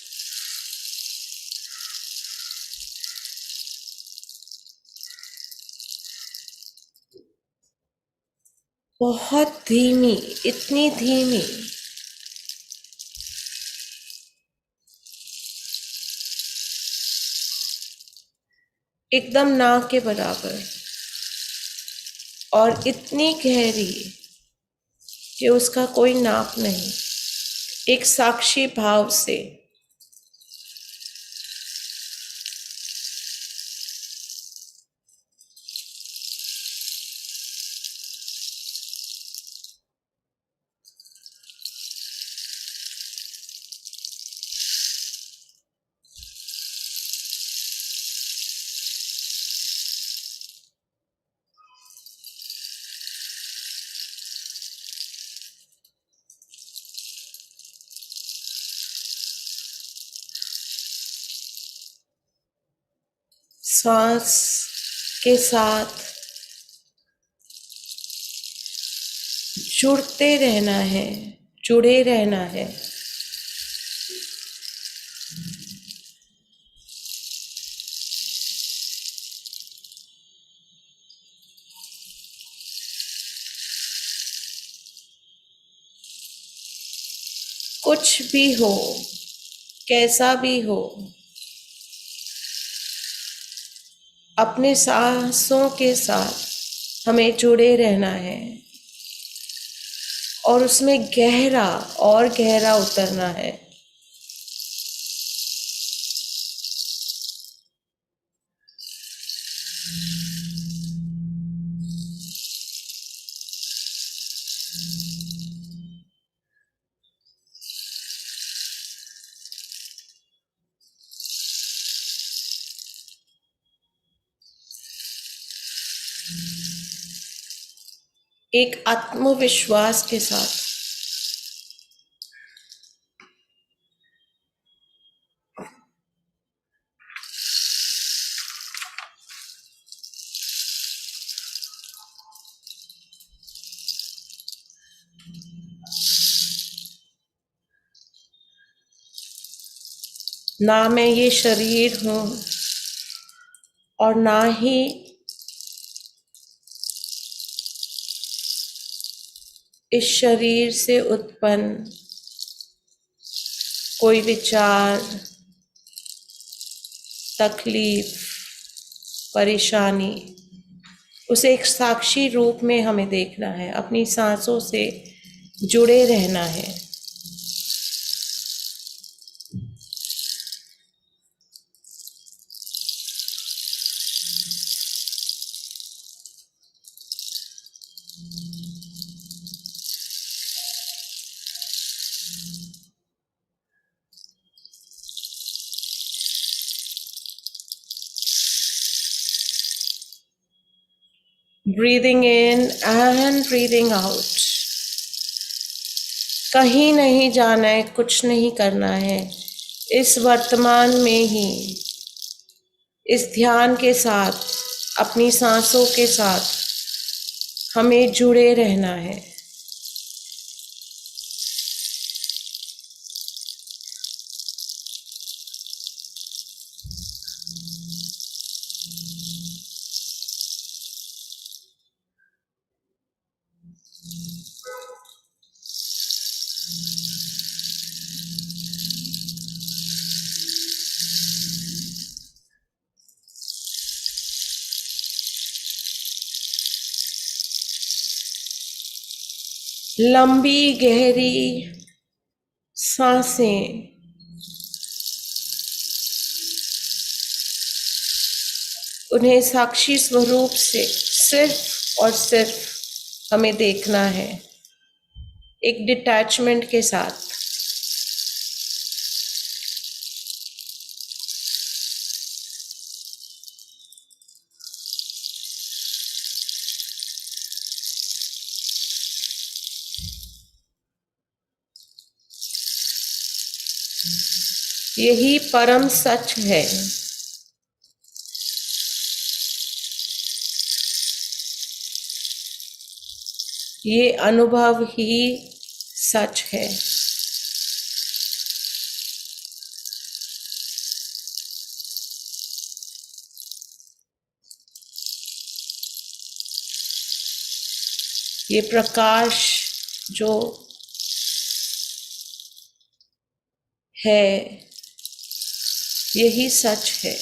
बहुत धीमी, इतनी धीमी एकदम ना के बराबर, और इतनी गहरी कि उसका कोई नाप नहीं, एक साक्षी भाव से। सांस के साथ जुड़ते रहना है, जुड़े रहना है। कुछ भी हो, कैसा भी हो, अपने सांसों के साथ हमें जुड़े रहना है और उसमें गहरा और गहरा उतरना है। एक आत्मविश्वास के साथ ना मैं ये शरीर हूँ और ना ही इस शरीर से उत्पन्न कोई विचार, तकलीफ, परेशानी, उसे एक साक्षी रूप में हमें देखना है, अपनी सांसों से जुड़े रहना है। Breathing in and breathing out. कहीं नहीं जाना है, कुछ नहीं करना है, इस वर्तमान में ही इस ध्यान के साथ, अपनी सांसों के साथ हमें जुड़े रहना है। लंबी गहरी सांसें उन्हें साक्षी स्वरूप से सिर्फ और सिर्फ हमें देखना है, एक डिटैचमेंट के साथ। यही परम सच है। ये अनुभव ही सच है। ये प्रकाश जो है, यही सच है।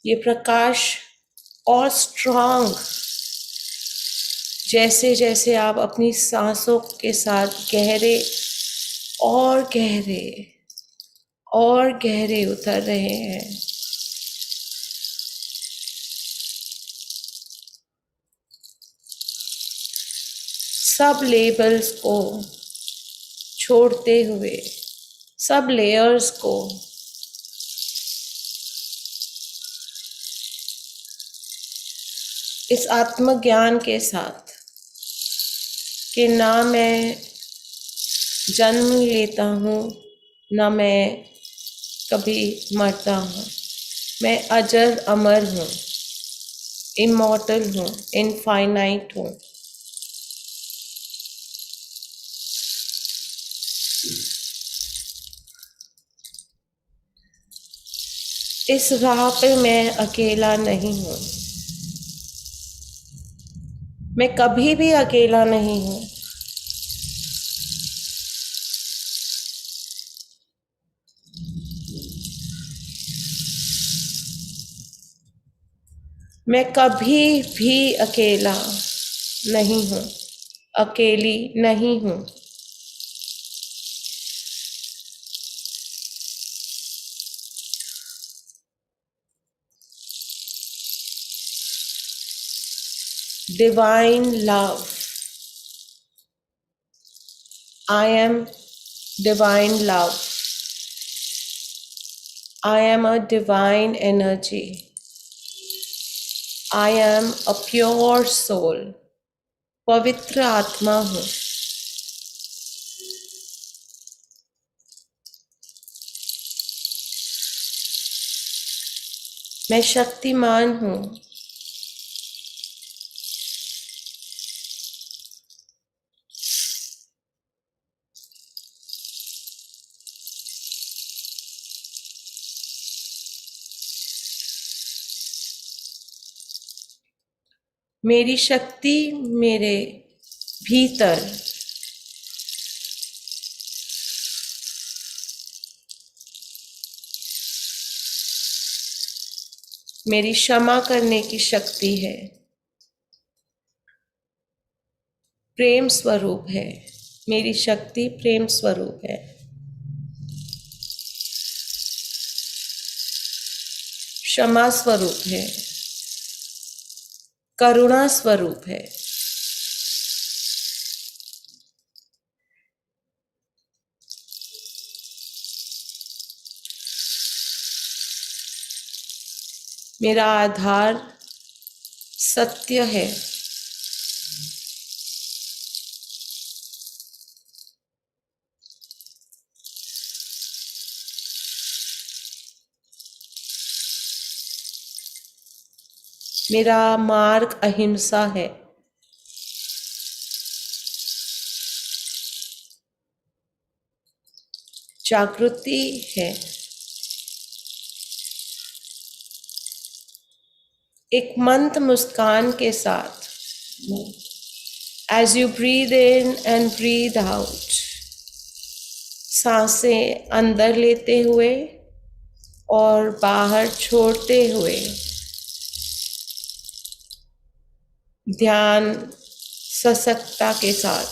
ये प्रकाश और स्ट्रांग, जैसे जैसे आप अपनी सांसों के साथ गहरे और गहरे और गहरे उतर रहे हैं। सब लेबल्स को छोड़ते हुए, सब लेयर्स को इस आत्मज्ञान के साथ कि ना मैं जन्म लेता हूँ, ना मैं कभी मरता हूँ, मैं अजर अमर हूँ, इमॉर्टल हूँ, इनफाइनाइट हूँ। इस राह पे मैं अकेला नहीं हूँ, मैं कभी भी अकेला नहीं हूँ। मैं कभी भी अकेला नहीं हूँ, अकेली नहीं हूँ। Divine love, I am divine love. I am a divine energy. I am a pure soul. पवित्र आत्मा हूँ। मैं शक्तिमान हूँ। मेरी शक्ति मेरे भीतर मेरी क्षमा करने की शक्ति है, प्रेम स्वरूप है। मेरी शक्ति प्रेम स्वरूप है, क्षमा स्वरूप है, करुणा स्वरूप है। मेरा आधार सत्य है। मेरा मार्ग अहिंसा है। जागृति है। एक मंद मुस्कान के साथ as you breathe in and breathe out, सांसें अंदर लेते हुए और बाहर छोड़ते हुए ध्यान सशक्तता के साथ,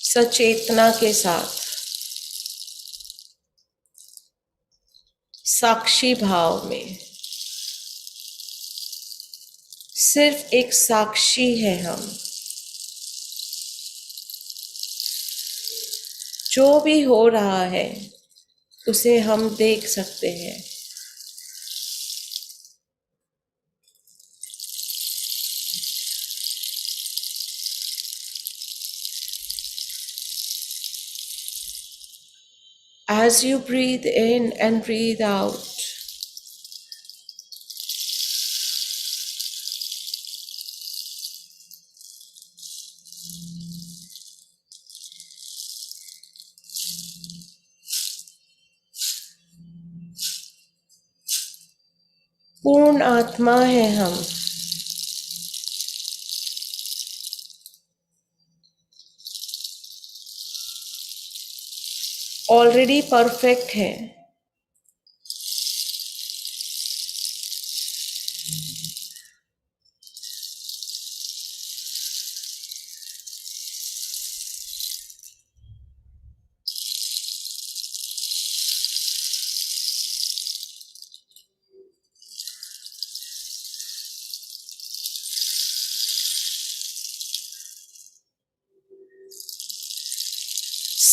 सचेतना के साथ, साक्षी भाव में, सिर्फ एक साक्षी है हम। जो भी हो रहा है उसे हम देख सकते हैं। As you breathe in and breathe out, पूर्ण आत्मा है हम। ऑलरेडी परफेक्ट है।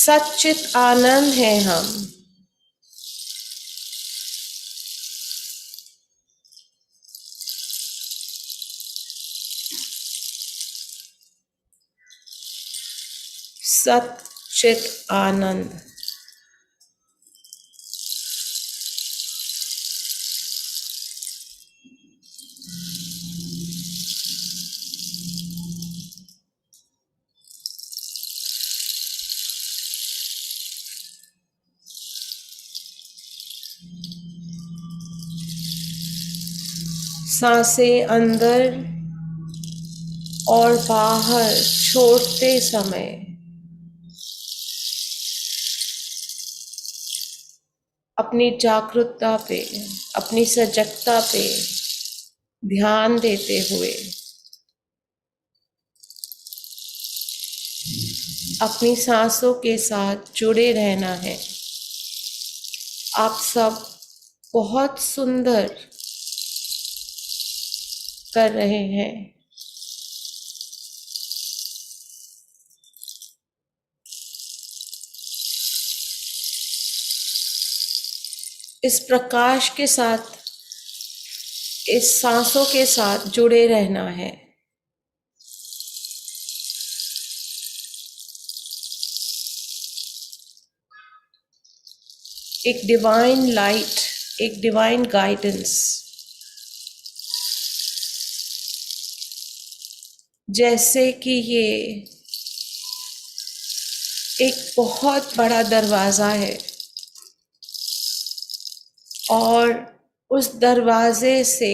सच्चित आनंद है हम। सच्चित आनंद। सांसें अंदर और बाहर छोड़ते समय अपनी जागरूकता पे, अपनी सजगता पे ध्यान देते हुए अपनी सांसों के साथ जुड़े रहना है। आप सब बहुत सुंदर कर रहे हैं। इस प्रकाश के साथ, इस सांसों के साथ जुड़े रहना है। एक डिवाइन लाइट, एक डिवाइन गाइडेंस जैसे कि ये एक बहुत बड़ा दरवाजा है और उस दरवाजे से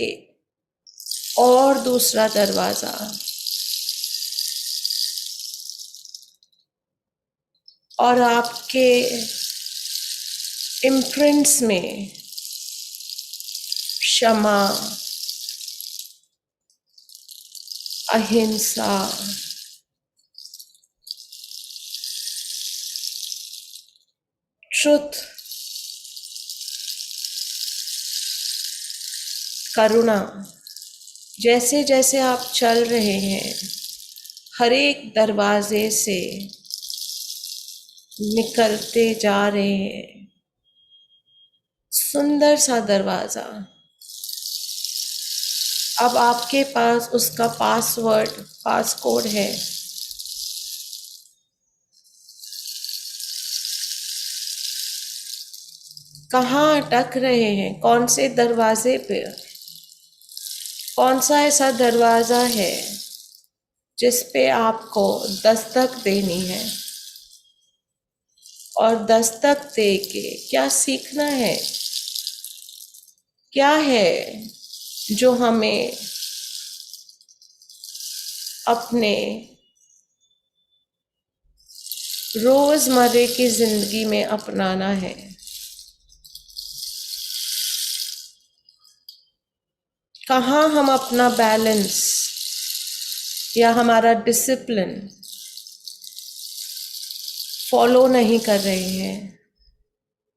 और दूसरा दरवाजा और आपके इम्प्रिंट्स में क्षमा, अहिंसा, ट्रुथ, करुणा, जैसे जैसे आप चल रहे हैं हर एक दरवाजे से निकलते जा रहे हैं सुंदर सा दरवाज़ा। अब आपके पास उसका पासकोड है। कहाँ अटक रहे हैं, कौन से दरवाजे पे, कौन सा ऐसा दरवाज़ा है जिस पे आपको दस्तक देनी है, और दस्तक दे के क्या सीखना है, क्या है जो हमें अपने रोज़मर्रे की ज़िंदगी में अपनाना है। कहाँ हम अपना बैलेंस या हमारा डिसिप्लिन फॉलो नहीं कर रहे हैं,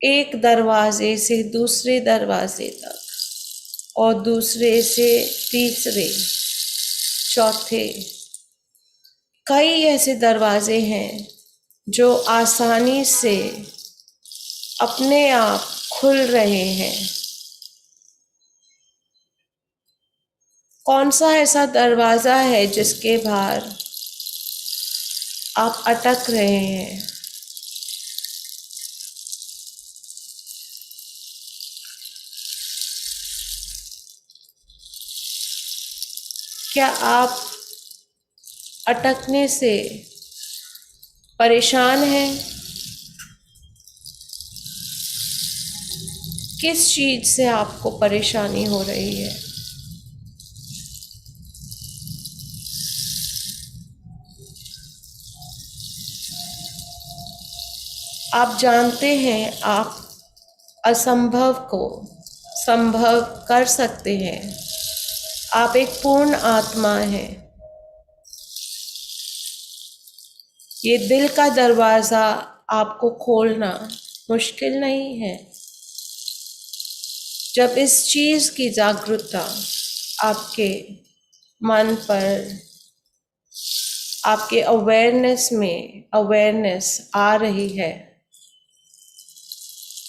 एक दरवाजे से दूसरे दरवाजे तक और दूसरे से तीसरे चौथे। कई ऐसे दरवाजे हैं जो आसानी से अपने आप खुल रहे हैं। कौन सा ऐसा दरवाज़ा है जिसके बाहर आप अटक रहे हैं? क्या आप अटकने से परेशान हैं? किस चीज़ से आपको परेशानी हो रही है? आप जानते हैं आप असंभव को संभव कर सकते हैं। आप एक पूर्ण आत्मा हैं। ये दिल का दरवाज़ा आपको खोलना मुश्किल नहीं है। जब इस चीज़ की जागरूकता आपके मन पर, आपके अवेयरनेस आ रही है,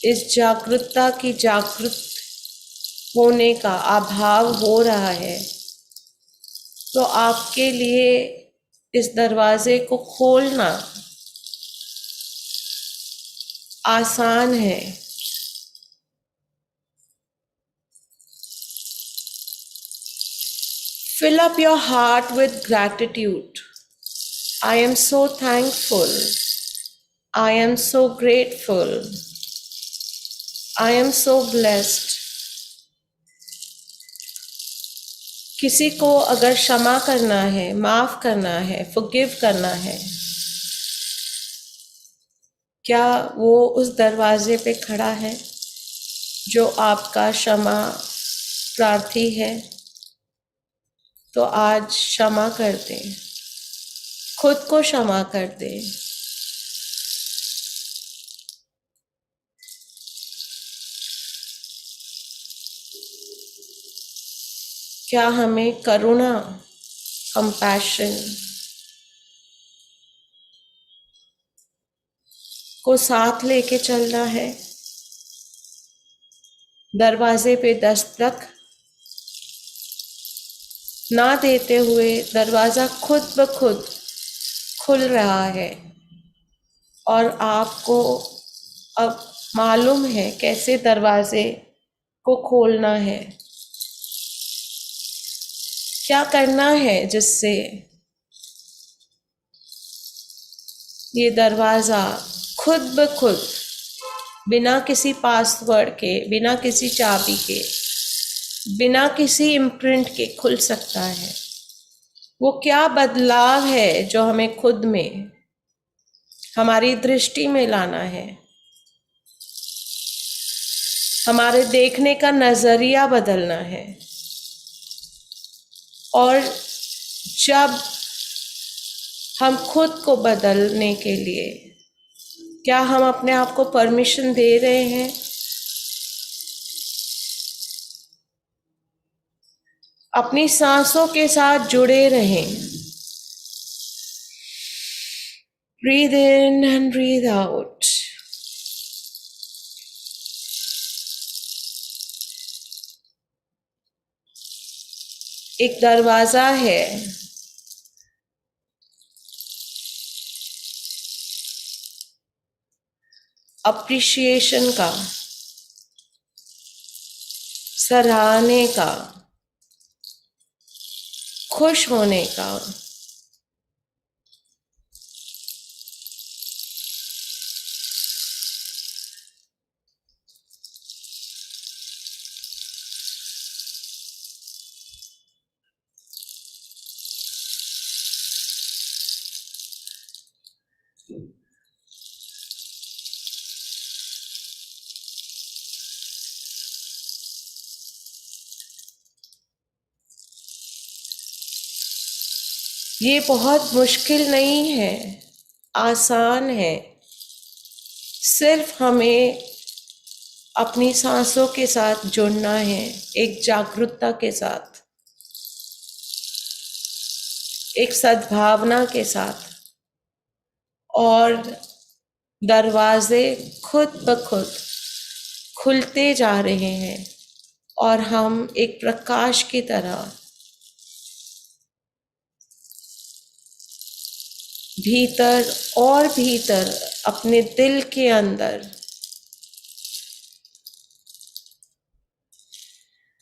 इस जागरूकता की जागृत होने का अभाव हो रहा है, तो आपके लिए इस दरवाजे को खोलना आसान है। Fill up your heart with gratitude. I am so thankful. I am so grateful. I am so blessed. किसी को अगर क्षमा करना है, माफ़ करना है, फॉरगिव करना है, क्या वो उस दरवाजे पे खड़ा है जो आपका क्षमा प्रार्थी है? तो आज क्षमा कर दें, खुद को क्षमा कर दें। क्या हमें करुणा, कंपैशन को साथ लेके चलना है? दरवाजे पे दस्तक ना देते हुए दरवाज़ा खुद ब खुद खुल रहा है, और आपको अब मालूम है कैसे दरवाजे को खोलना है, क्या करना है जिससे ये दरवाज़ा खुद ब खुद, बिना किसी पासवर्ड के, बिना किसी चाबी के, बिना किसी इम्प्रिंट के खुल सकता है। वो क्या बदलाव है जो हमें खुद में, हमारी दृष्टि में लाना है। हमारे देखने का नज़रिया बदलना है। और जब हम खुद को बदलने के लिए, क्या हम अपने आप को परमिशन दे रहे हैं? अपनी सांसों के साथ जुड़े रहें। Breathe in and breathe out. एक दरवाज़ा है अप्रिशिएशन का, सराहने का, खुश होने का। ये बहुत मुश्किल नहीं है, आसान है। सिर्फ हमें अपनी सांसों के साथ जुड़ना है, एक जागरूकता के साथ, एक सद्भावना के साथ, और दरवाजे खुद ब खुद खुलते जा रहे हैं और हम एक प्रकाश की तरह भीतर और भीतर अपने दिल के अंदर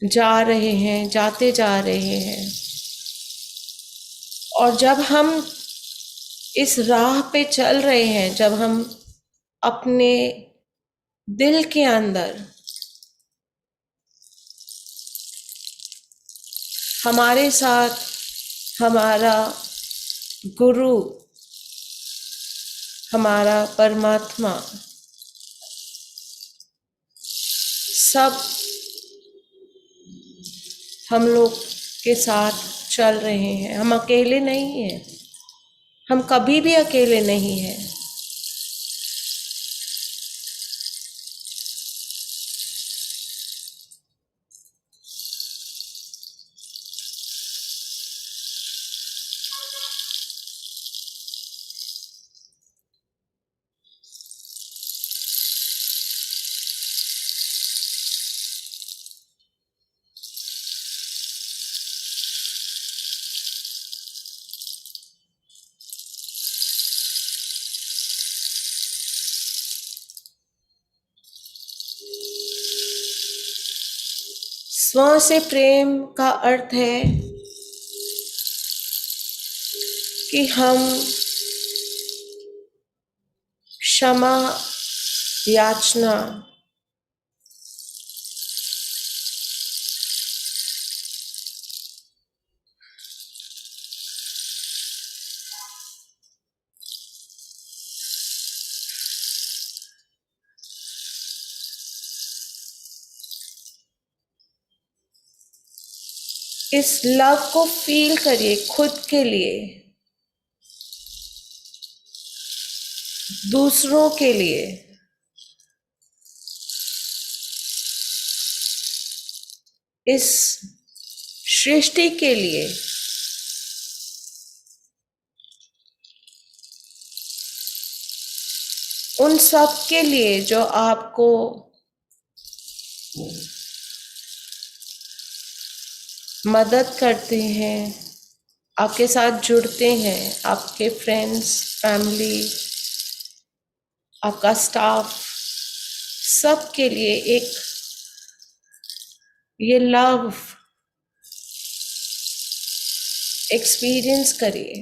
जा रहे हैं, जाते जा रहे हैं। और जब हम इस राह पे चल रहे हैं, जब हम अपने दिल के अंदर हमारे साथ हमारा गुरु, हमारा परमात्मा सब हम लोग के साथ चल रहे हैं, हम अकेले नहीं हैं, हम कभी भी अकेले नहीं हैं। स्व से प्रेम का अर्थ है कि हम क्षमा याचना, इस लव को फील करिए खुद के लिए, दूसरों के लिए, इस सृष्टि के लिए। उन सब के लिए जो आपको मदद करते हैं, आपके साथ जुड़ते हैं, आपके फ्रेंड्स, फैमिली, आपका स्टाफ, सब के लिए एक ये लव एक्सपीरियंस करिए।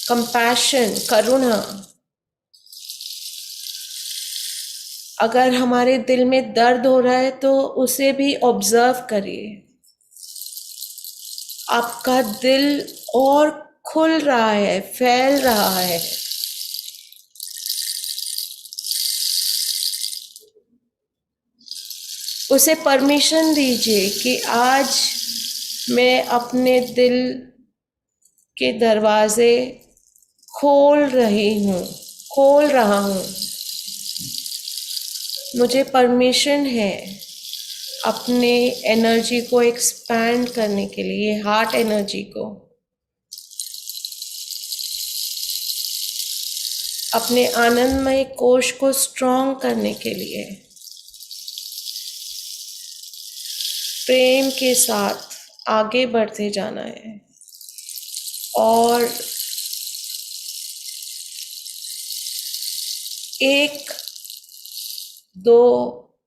कंपैशन, करुणा। अगर हमारे दिल में दर्द हो रहा है तो उसे भी ऑब्जर्व करिए। आपका दिल और खुल रहा है, फैल रहा है। उसे परमिशन दीजिए कि आज मैं अपने दिल के दरवाजे खोल खोल रहा हूँ। मुझे परमिशन है अपने एनर्जी को एक्सपैंड करने के लिए, हार्ट एनर्जी को। अपने आनंदमय कोश को स्ट्रॉन्ग करने के लिए प्रेम के साथ आगे बढ़ते जाना है और एक दो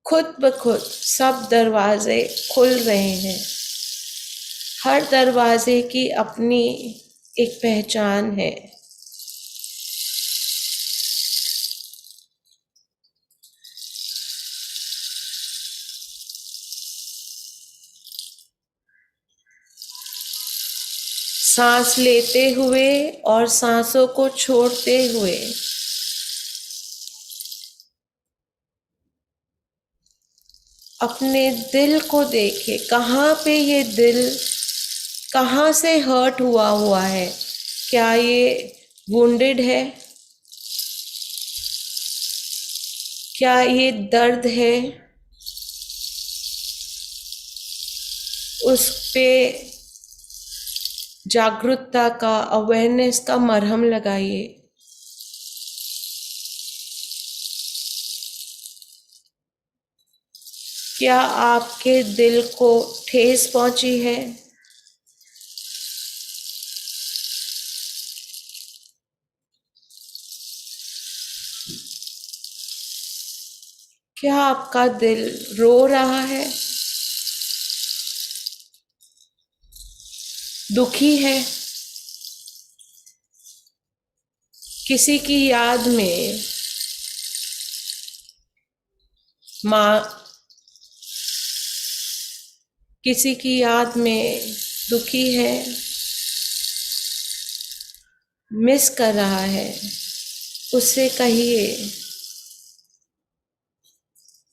खुद ब खुद सब दरवाजे खुल रहे हैं। हर दरवाजे की अपनी एक पहचान है। सांस लेते हुए और सांसों को छोड़ते हुए अपने दिल को देखे, कहाँ पे ये दिल कहाँ से हर्ट हुआ है। क्या ये वुंडेड है? क्या ये दर्द है? उस पे जागरूकता का, अवेयरनेस का मरहम लगाइए। क्या आपके दिल को ठेस पहुंची है? क्या आपका दिल रो रहा है, दुखी है, किसी की याद में माँ, किसी की याद में दुखी है, मिस कर रहा है? उससे कहिए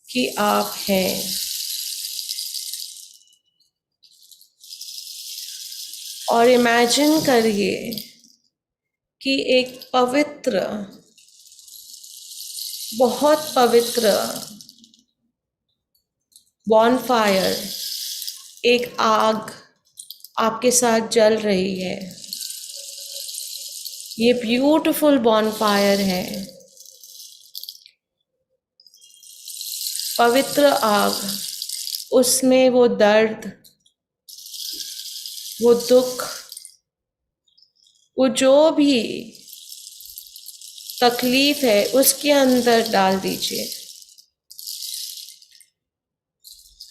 कि आप हैं। और इमेजिन करिए कि एक पवित्र, बहुत पवित्र बॉनफायर, एक आग आपके साथ जल रही है। ये ब्यूटीफुल बॉनफायर है, पवित्र आग। उसमें वो दर्द, वो दुख, वो जो भी तकलीफ है उसके अंदर डाल दीजिए।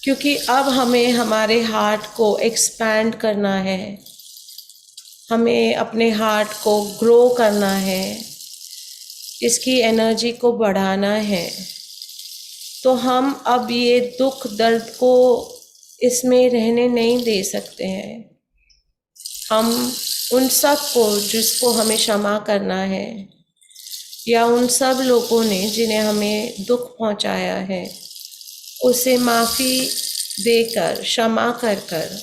क्योंकि अब हमें हमारे हार्ट को एक्सपैंड करना है, हमें अपने हार्ट को ग्रो करना है, इसकी एनर्जी को बढ़ाना है। तो हम अब ये दुख दर्द को इसमें रहने नहीं दे सकते हैं। हम उन सब को जिसको हमें क्षमा करना है, या उन सब लोगों ने जिन्हें हमें दुख पहुंचाया है, उसे माफ़ी देकर, क्षमा कर कर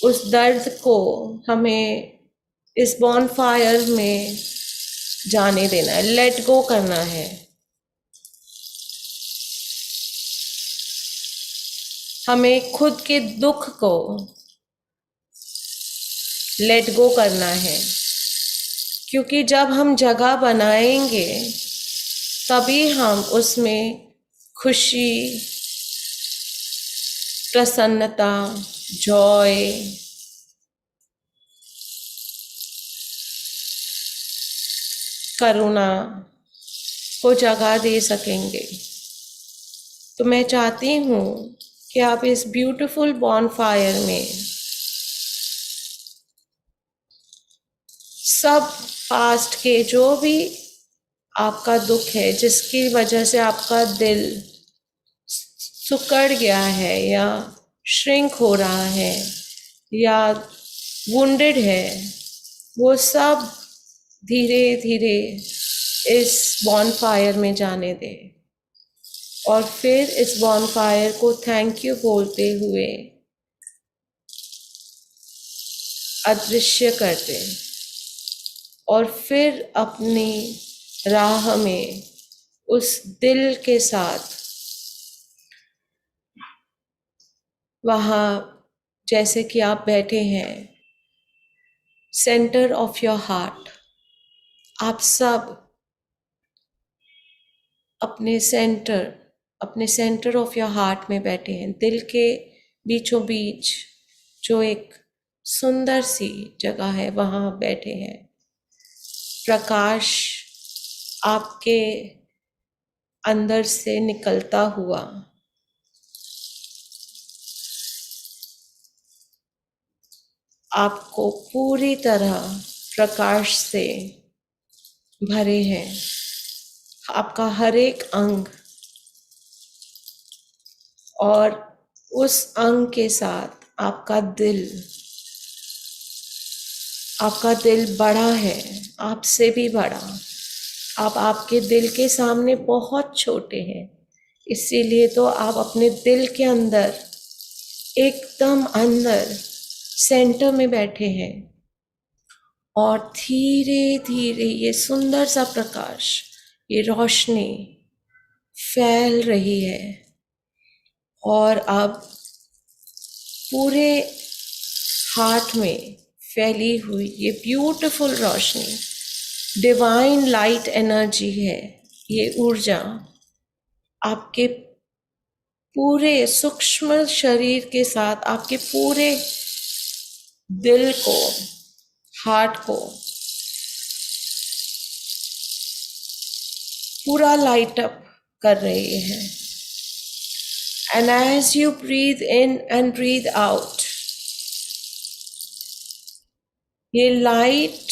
उस दर्द को हमें इस बॉनफायर में जाने देना है, लेट गो करना है। हमें खुद के दुख को लेट गो करना है। क्योंकि जब हम जगह बनाएंगे तभी हम उसमें खुशी, प्रसन्नता, जॉय, करुणा को जगह दे सकेंगे। तो मैं चाहती हूँ कि आप इस ब्यूटीफुल बॉनफायर में सब पास्ट के जो भी आपका दुख है, जिसकी वजह से आपका दिल सिकुड़ गया है या श्रिंक हो रहा है या वुंडेड है, वो सब धीरे धीरे इस बॉनफायर में जाने दें। और फिर इस बॉनफायर को थैंक यू बोलते हुए अदृश्य कर दें। और फिर अपनी राह में उस दिल के साथ वहाँ, जैसे कि आप बैठे हैं सेंटर ऑफ योर हार्ट, आप सब अपने सेंटर ऑफ योर हार्ट में बैठे हैं, दिल के बीचों बीच जो एक सुंदर सी जगह है वहाँ बैठे हैं। प्रकाश आपके अंदर से निकलता हुआ आपको पूरी तरह प्रकाश से भरे हैं। आपका हर एक अंग और उस अंग के साथ आपका दिल बड़ा है, आपसे भी बड़ा। आप आपके दिल के सामने बहुत छोटे हैं, इसीलिए तो आप अपने दिल के अंदर एकदम अंदर सेंटर में बैठे हैं और धीरे धीरे ये सुंदर सा प्रकाश, ये रोशनी फैल रही है और अब पूरे हार्ट में फैली हुई ये ब्यूटीफुल रोशनी डिवाइन लाइट एनर्जी है। ये ऊर्जा आपके पूरे सूक्ष्म शरीर के साथ आपके पूरे दिल को, हार्ट को पूरा लाइट अप कर रही है। And as you breathe in and breathe out, ये लाइट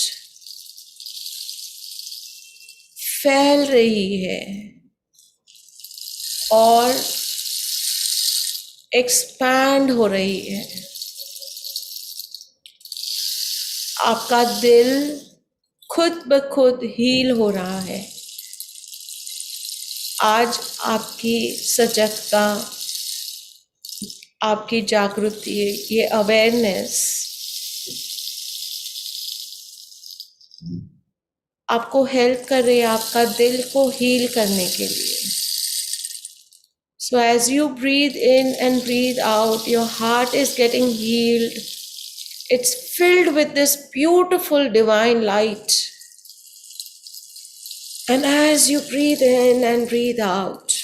फैल रही है और एक्सपैंड हो रही है। आपका दिल खुद ब खुद हील हो रहा है। आज आपकी सजगता, आपकी जागृति, ये अवेयरनेस आपको हेल्प कर रही है आपका दिल को हील करने के लिए। So as you breathe in and breathe out, your heart is getting healed. It's filled with this beautiful divine light. And as you breathe in and breathe out,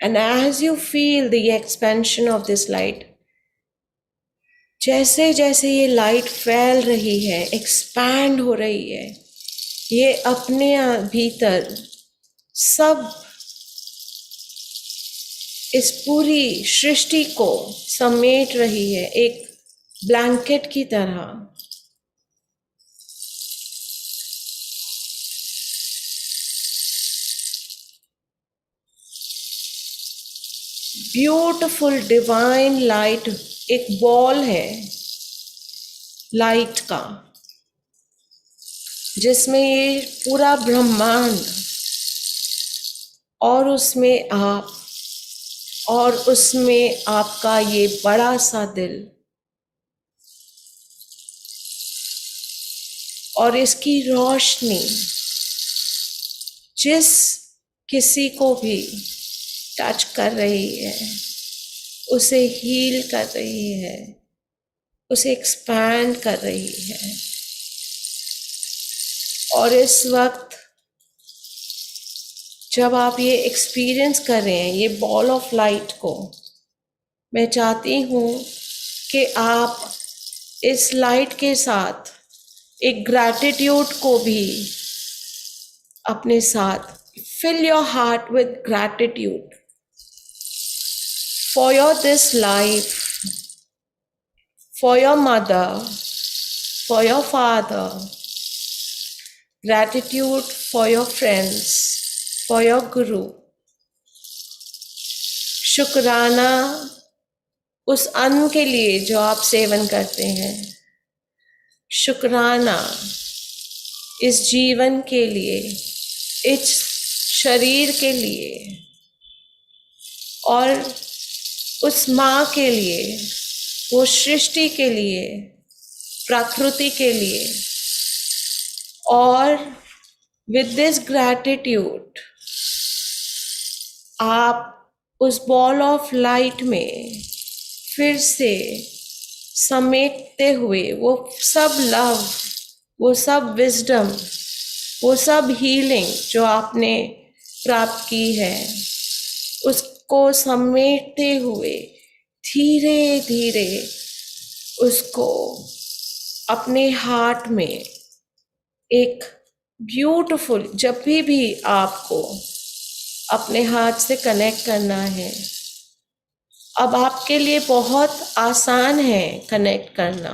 and as you feel the expansion of this light, जैसे जैसे ये light फैल रही है, expand हो रही है, ये अपने भीतर सब इस पूरी सृष्टि को समेट रही है एक ब्लैंकेट की तरह। ब्यूटिफुल डिवाइन लाइट एक बॉल है लाइट का, जिसमें ये पूरा ब्रह्मांड और उसमें आप और उसमें आपका ये बड़ा सा दिल, और इसकी रोशनी जिस किसी को भी टच कर रही है, उसे हील कर रही है, उसे एक्सपैंड कर रही है। और इस वक्त जब आप ये एक्सपीरियंस कर रहे हैं ये बॉल ऑफ लाइट को, मैं चाहती हूँ कि आप इस लाइट के साथ एक ग्रैटिट्यूड को भी अपने साथ, fill your heart with gratitude for your this life, for your mother, for your father, gratitude for your friends, for your guru, शुक्राना उस अन्न के लिए जो आप सेवन करते हैं, शुक्राना इस जीवन के लिए, इस शरीर के लिए, और उस माँ के लिए, वो सृष्टि के लिए, प्रकृति के लिए। और विद दिस ग्रैटिट्यूड आप उस बॉल ऑफ लाइट में फिर से समेटते हुए वो सब लव, वो सब विजडम, वो सब हीलिंग जो आपने प्राप्त की है, उसको समेटते हुए धीरे धीरे उसको अपने हार्ट में एक ब्यूटीफुल, जब भी आपको अपने हाथ से कनेक्ट करना है, अब आपके लिए बहुत आसान है कनेक्ट करना,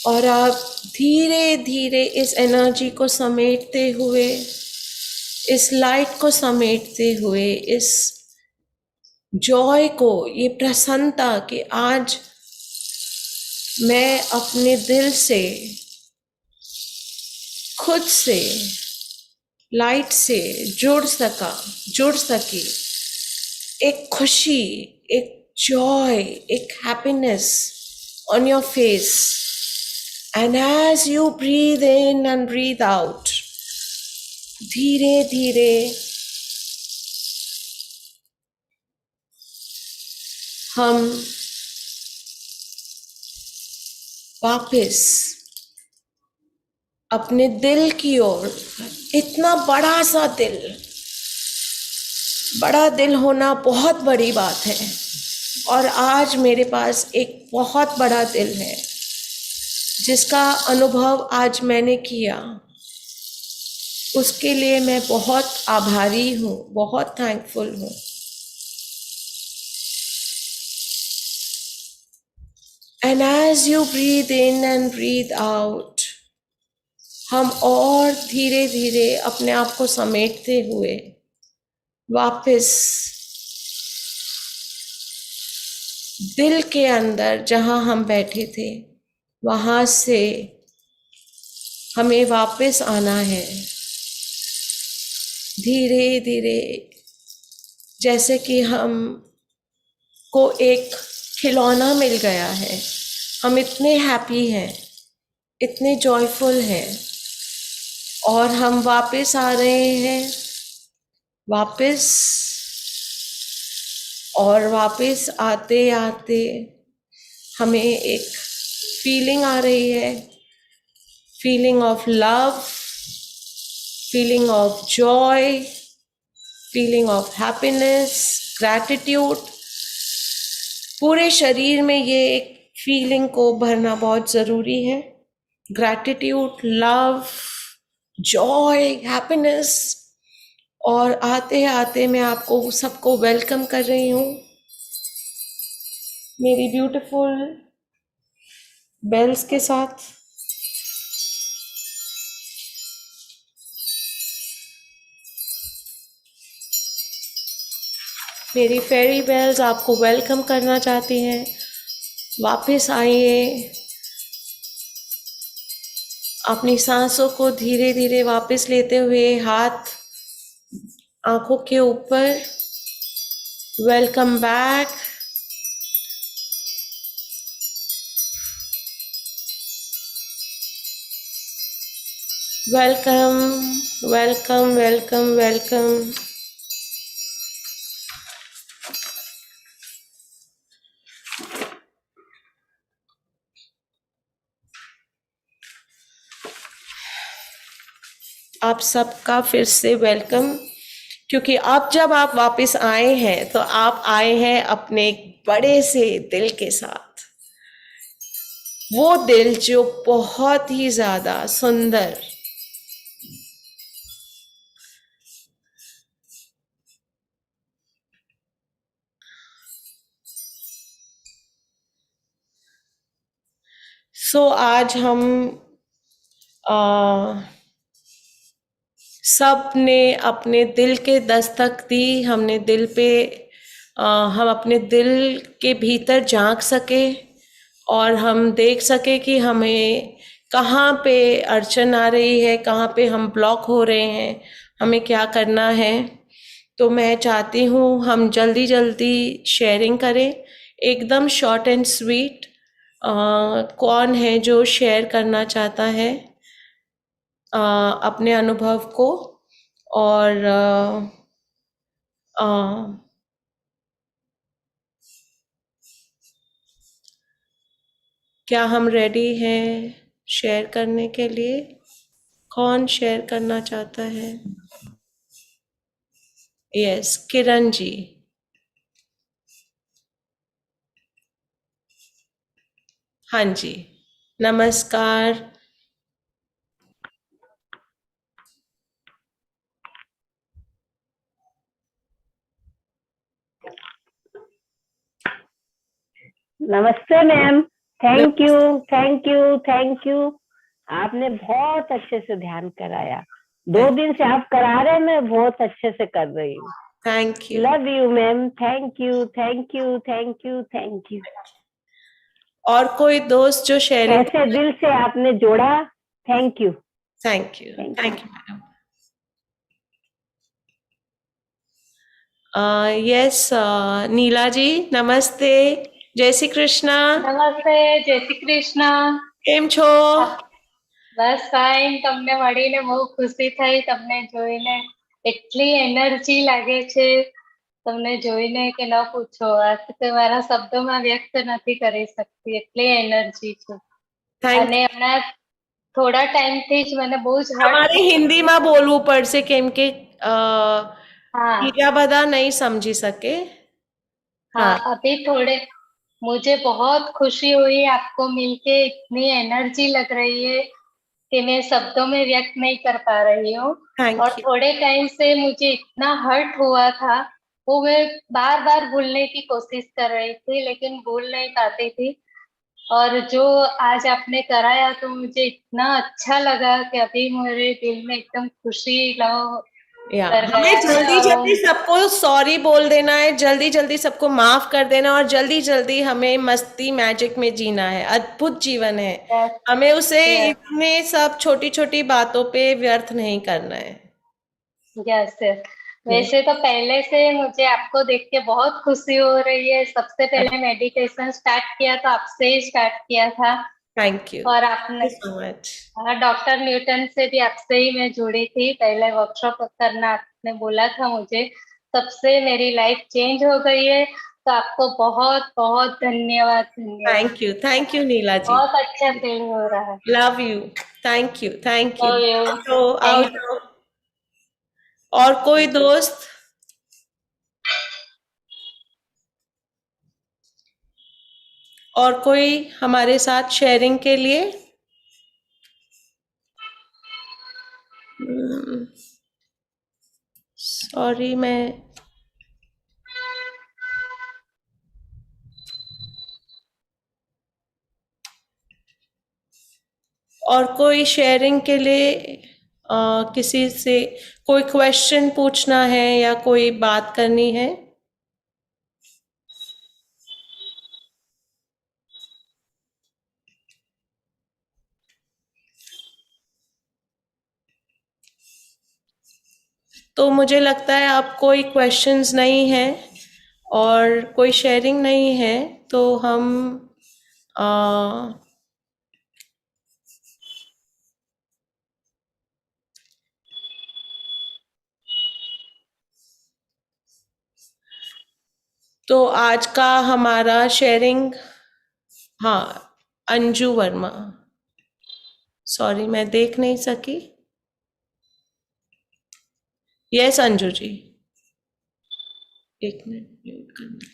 और आप धीरे धीरे इस एनर्जी को समेटते हुए, इस लाइट को समेटते हुए, इस जॉय को, ये प्रसन्नता कि आज मैं अपने दिल से, खुद से, लाइट से जुड़ सकी, एक खुशी, एक जॉय, एक happiness on your face, and as you breathe in and breathe out, धीरे धीरे हम वापस अपने दिल की ओर, इतना बड़ा सा दिल, बड़ा दिल होना बहुत बड़ी बात है, और आज मेरे पास एक बहुत बड़ा दिल है जिसका अनुभव आज मैंने किया, उसके लिए मैं बहुत आभारी हूँ, बहुत थैंकफुल हूँ। And as you breathe in and breathe out, हम और धीरे धीरे अपने आप को समेटते हुए वापस दिल के अंदर जहाँ हम बैठे थे वहाँ से हमें वापस आना है, धीरे धीरे, जैसे कि हम को एक खिलौना मिल गया है, हम इतने हैप्पी हैं, इतने जॉयफुल हैं, और हम वापस आ रहे हैं, वापस, और वापस आते आते हमें एक फीलिंग आ रही है, feeling of love, feeling of Joy, feeling of happiness, gratitude. पूरे शरीर में ये एक फीलिंग को भरना बहुत ज़रूरी है, ग्रैटिट्यूड, लव, जॉय, हैप्पीनेस। और आते आते मैं आपको सबको वेलकम कर रही हूँ मेरी ब्यूटीफुल बेल्स के साथ। मेरी फेरी बेल्स आपको वेलकम करना चाहती हैं, वापस आइए, अपनी सांसों को धीरे धीरे वापस लेते हुए हाथ आंखों के ऊपर, welcome back. Welcome, welcome, welcome, welcome. आप सबका फिर से वेलकम, क्योंकि अब जब आप वापस आए हैं तो आप आए हैं अपने बड़े से दिल के साथ, वो दिल जो बहुत ही ज़्यादा सुंदर, आज हम सब ने अपने दिल के दस्तक दी, हमने दिल पे हम अपने दिल के भीतर झांक सके और हम देख सके कि हमें कहाँ पे अड़चन आ रही है, कहाँ पे हम ब्लॉक हो रहे हैं, हमें क्या करना है। तो मैं चाहती हूँ हम जल्दी जल्दी शेयरिंग करें, एकदम शॉर्ट एंड स्वीट। कौन है जो शेयर करना चाहता है अपने अनुभव को? और क्या हम रेडी हैं शेयर करने के लिए? कौन शेयर करना चाहता है? यस, किरण जी। हाँ जी, नमस्कार। नमस्ते ma'am. Thank you, thank you, thank you. आपने बहुत अच्छे से ध्यान कराया। 2 दिन से आप करा रहे हैं, मैं बहुत अच्छे से कर रही हूँ। Thank you. Love you ma'am. Thank you, thank you, thank you, thank you. और कोई दोस्त जो शेयरिंग? ऐसे दिल से आपने जोड़ा। Thank you, thank you, thank thank you. You madam. Yes, Neela ji, नमस्ते। जय श्री कृष्णा। નમસ્તે, જય શ્રી કૃષ્ણ। કેમ છો? બસ ફાઇન, તમને મળીને બહુ ખુશી થઈ, તમને જોઈને એટલી એનર્જી લાગે છે તમને જોઈને કે ન પૂછો, આ તો મારા શબ્દોમાં વ્યક્ત નથી કરી શકતી, એટલી એનર્જી છે। થેન્ક અને હમણાં થોડા ટાઈમથી જ મને બહુ જ હર્ટ। તમારે હિન્દીમાં બોલવું પડશે કેમ કે हाँ બીજા બધા નહીં સમજી શકે। हाँ, हाँ, अभी थोड़े मुझे बहुत खुशी हुई आपको मिलके, इतनी एनर्जी लग रही है कि मैं शब्दों में व्यक्त नहीं कर पा रही हूँ। और थैंक यू। थोड़े टाइम से मुझे इतना हर्ट हुआ था, वो मैं बार बार भूलने की कोशिश कर रही थी लेकिन भूल नहीं पाती थी। और जो आज आपने कराया तो मुझे इतना अच्छा लगा कि अभी मेरे दिल में एकदम खुशी लव या कर हमें गया है। जल्दी और जल्दी सबको सॉरी बोल देना है, जल्दी जल्दी सबको माफ कर देना और जल्दी जल्दी हमें मस्ती मैजिक में जीना है। अद्भुत जीवन है, यस हमें उसे यस इतने सब छोटी छोटी बातों पे व्यर्थ नहीं करना है। यस। यस, वैसे तो पहले से मुझे आपको देख के बहुत खुशी हो रही है। सबसे पहले मेडिटेशन स्टार्ट किया तो आपसे ही स्टार्ट किया था। थैंक यू, और थैंक आपने you so much. Doctor Newton से भी आपसे ही मैं जुड़ी थी, पहले वर्कशॉप करना आपने बोला था मुझे, तब से मेरी लाइफ चेंज हो गई है। तो आपको बहुत बहुत धन्यवाद, धन्यवाद। थैंक यू नीला जी। बहुत अच्छा फील हो रहा है। Love you. Thank you, thank you. Love you. आओ जाओ, आओ थैंक जाओ। और कोई यू। दोस्त? और कोई हमारे साथ शेयरिंग के लिए? सॉरी, मैं और कोई शेयरिंग के लिए किसी से कोई क्वेश्चन पूछना है या कोई बात करनी है? तो मुझे लगता है अब कोई क्वेश्चंस नहीं है और कोई शेयरिंग नहीं है, तो हम अ, तो आज का हमारा शेयरिंग, हाँ, अंजू वर्मा। सॉरी, मैं देख नहीं सकी। यस अंजू जी, एक मिनट म्यूट करना।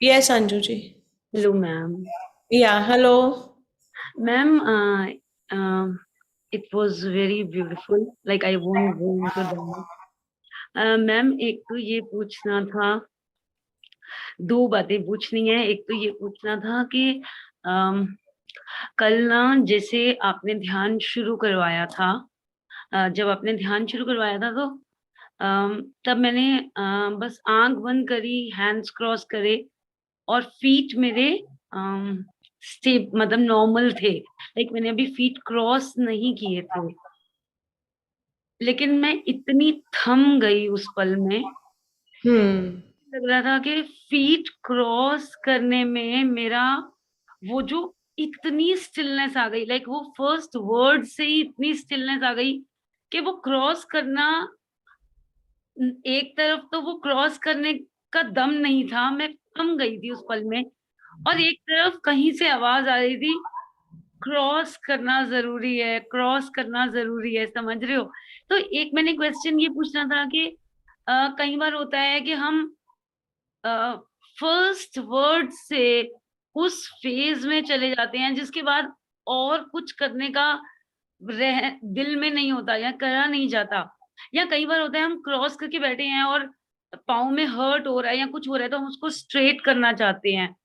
Yes Anju ji. Hello ma'am. Yeah hello. Ma'am, it was very beautiful, like I won't go into that। Ma'am, एक तो ये पूछना था, 2 बातें पूछनी है। एक तो ये पूछना था कि अम, कल ना जैसे आपने ध्यान शुरू करवाया था, जब आपने ध्यान शुरू करवाया था तो तब मैंने बस आंख बंद करी, हैंड्स क्रॉस करे और फीट मेरे स्टेप मतलब नॉर्मल थे, लाइक मैंने अभी फीट क्रॉस नहीं किए थे, लेकिन मैं इतनी थम गई उस पल में, लग रहा था कि फीट क्रॉस करने में मेरा वो जो इतनी स्टिलनेस आ गई, लाइक वो फर्स्ट वर्ड से ही इतनी स्टिलनेस आ गई कि वो क्रॉस करना, एक तरफ तो वो क्रॉस करने का दम नहीं था, मैं थम गई थी उस पल में, और एक तरफ कहीं से आवाज आ रही थी, क्रॉस करना जरूरी है, क्रॉस करना जरूरी है, समझ रहे हो? तो एक मैंने क्वेश्चन ये पूछना था कि कई बार होता है कि हम फर्स्ट वर्ड से उस फेज में चले जाते हैं जिसके बाद और कुछ करने का दिल में नहीं होता या करा नहीं जाता, या कई बार होता है हम क्रॉस करके बैठे हैं और पाँव में हर्ट हो रहा है या कुछ हो रहा है तो हम उसको स्ट्रेट करना चाहते हैं।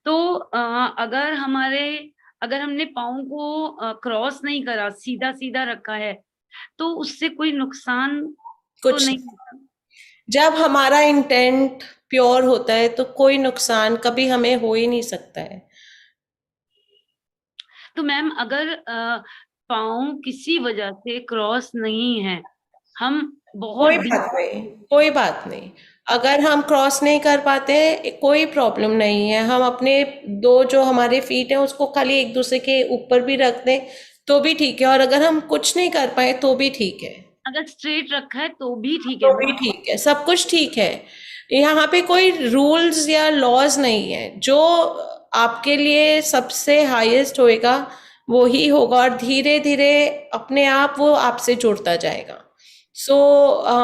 तो अगर हमने पाँव को क्रॉस नहीं करा, सीधा सीधा रखा है, तो उससे कोई नुकसान तो कुछ नहीं नहीं। होता। जब हमारा इंटेंट प्योर होता है तो कोई नुकसान कभी हमें हो ही नहीं सकता है। तो मैम अगर पाँव किसी वजह से क्रॉस नहीं है, हम बहुत कोई डीप, बात नहीं, कोई बात नहीं। अगर हम क्रॉस नहीं कर पाते कोई प्रॉब्लम नहीं है। हम अपने दो जो हमारे फीट हैं उसको खाली एक दूसरे के ऊपर भी रख दें तो भी ठीक है, और अगर हम कुछ नहीं कर पाए तो भी ठीक है। अगर स्ट्रेट रखा है तो भी ठीक है तो ना? भी ठीक है, सब कुछ ठीक है। यहाँ पे कोई रूल्स या लॉज नहीं है। जो आपके लिए सबसे हाईएस्ट होएगा वो ही होगा, और धीरे धीरे अपने आप वो आपसे जुड़ता जाएगा। सो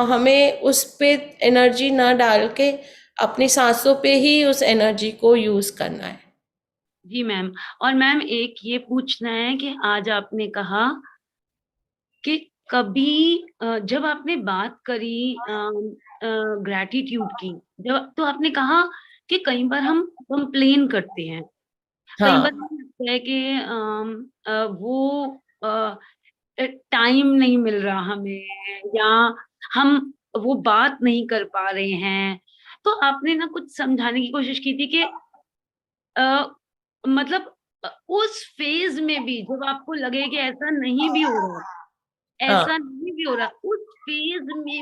हमें उस पे एनर्जी ना डाल के अपनी सांसों पे ही उस एनर्जी को यूज करना है। जी मैम। और मैम एक ये पूछना है कि आज आपने कहा कि कभी जब आपने बात करी ग्रैटिट्यूड की, जब तो आपने कहा कि कई बार हम कंप्लेन करते हैं, कई बार हाँ, हमें लगता है कि वो टाइम नहीं मिल रहा हमें, या हम वो बात नहीं कर पा रहे हैं। तो आपने ना कुछ समझाने की कोशिश की थी कि अ, मतलब उस फेज में भी जब आपको लगे कि ऐसा नहीं भी हो रहा, हाँ। ऐसा नहीं भी हो रहा, उस फेज में भी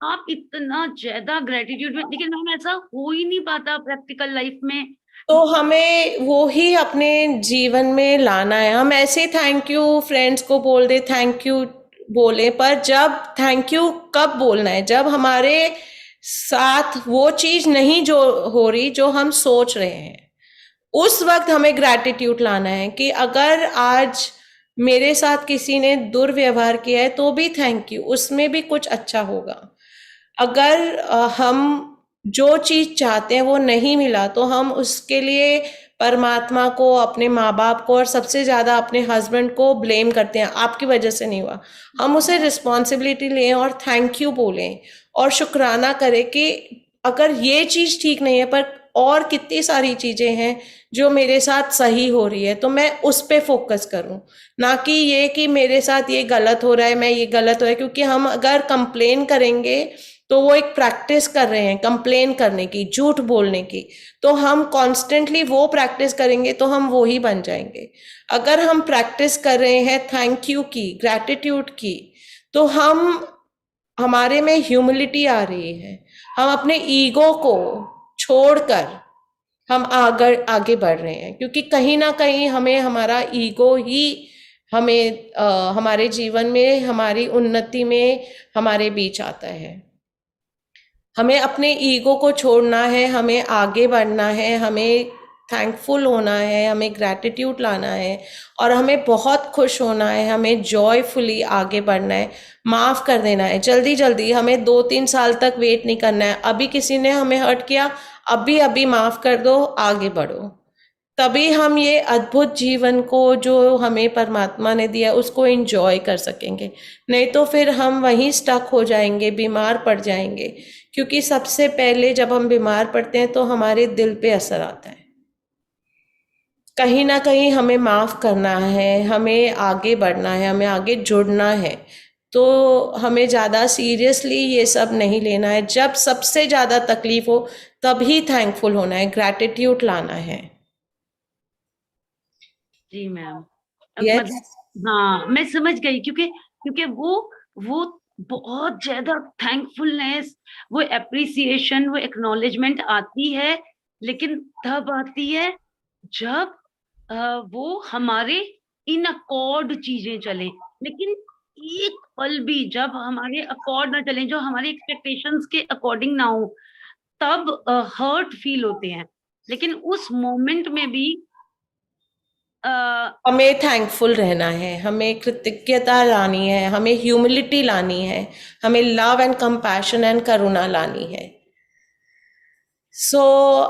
आप इतना ज्यादा ग्रेटिट्यूड में, लेकिन मैम ऐसा हो ही नहीं पाता प्रैक्टिकल लाइफ में। तो हमें वो ही अपने जीवन में लाना है। हम ऐसे थैंक यू फ्रेंड्स को बोल दे, थैंक यू बोले, पर जब थैंक यू कब बोलना है, जब हमारे साथ वो चीज नहीं जो हो रही जो हम सोच रहे हैं, उस वक्त हमें ग्रैटिट्यूड लाना है कि अगर आज मेरे साथ किसी ने दुर्व्यवहार किया है तो भी थैंक यू, उसमें भी कुछ अच्छा होगा। अगर हम जो चीज चाहते हैं वो नहीं मिला तो हम उसके लिए परमात्मा को, अपने माँ बाप को और सबसे ज्यादा अपने हस्बैंड को ब्लेम करते हैं, आपकी वजह से नहीं हुआ। हम उसे रिस्पॉन्सिबिलिटी लें और थैंक यू बोलें और शुक्राना करें कि अगर ये चीज ठीक नहीं है पर और कितनी सारी चीजें हैं जो मेरे साथ सही हो रही है, तो मैं उस पे फोकस करूं, ना कि ये कि मेरे साथ ये गलत हो रहा है, मैं ये गलत हो रहा है। क्योंकि हम अगर कंप्लेन करेंगे तो वो एक प्रैक्टिस कर रहे हैं कंप्लेन करने की, झूठ बोलने की। तो हम कॉन्स्टेंटली वो प्रैक्टिस करेंगे तो हम वो ही बन जाएंगे। अगर हम प्रैक्टिस कर रहे हैं थैंक यू की, ग्रैटिट्यूड की, तो हमारे में ह्यूमिलिटी आ रही है। हम अपने ईगो को छोड़कर हम आगे आगे बढ़ रहे हैं, क्योंकि कहीं ना कहीं हमें हमारा ईगो ही हमें हमारे जीवन में, हमारी उन्नति में हमारे बीच आता है। हमें अपने ईगो को छोड़ना है, हमें आगे बढ़ना है, हमें थैंकफुल होना है, हमें ग्रैटिट्यूड लाना है, और हमें बहुत खुश होना है, हमें जॉयफुली आगे बढ़ना है, माफ़ कर देना है। जल्दी जल्दी हमें 2-3 साल तक वेट नहीं करना है। अभी किसी ने हमें हर्ट किया, अभी अभी माफ़ कर दो, आगे बढ़ो। तभी हम ये अद्भुत जीवन को जो हमें परमात्मा ने दिया उसको एंजॉय कर सकेंगे। नहीं तो फिर हम वहीं स्टक हो जाएंगे, बीमार पड़ जाएंगे। क्योंकि सबसे पहले जब हम बीमार पड़ते हैं तो हमारे दिल पे असर आता है। कहीं ना कहीं हमें माफ करना है, हमें आगे बढ़ना है, हमें आगे जुड़ना है। तो हमें ज़्यादा सीरियसली ये सब नहीं लेना है। जब सबसे ज़्यादा तकलीफ हो तभी थैंकफुल होना है, ग्रैटिट्यूड लाना है। जी मैम। यस। मतलब हाँ, मैं समझ गई, क्योंकि क्योंकि वो बहुत ज्यादा थैंकफुलनेस, वो एप्रिसिएशन, वो एक्नॉलेजमेंट आती है, लेकिन तब आती है जब वो हमारे इन अकॉर्ड चीजें चले। लेकिन एक पल भी जब हमारे अकॉर्ड ना चले, जो हमारी एक्सपेक्टेशंस के अकॉर्डिंग ना हो, तब हर्ट फील होते हैं। लेकिन उस मोमेंट में भी हमें थैंकफुल रहना है, हमें कृतज्ञता लानी है, हमें ह्यूमिलिटी लानी है, हमें लव एंड कंपैशन एंड करुणा लानी है।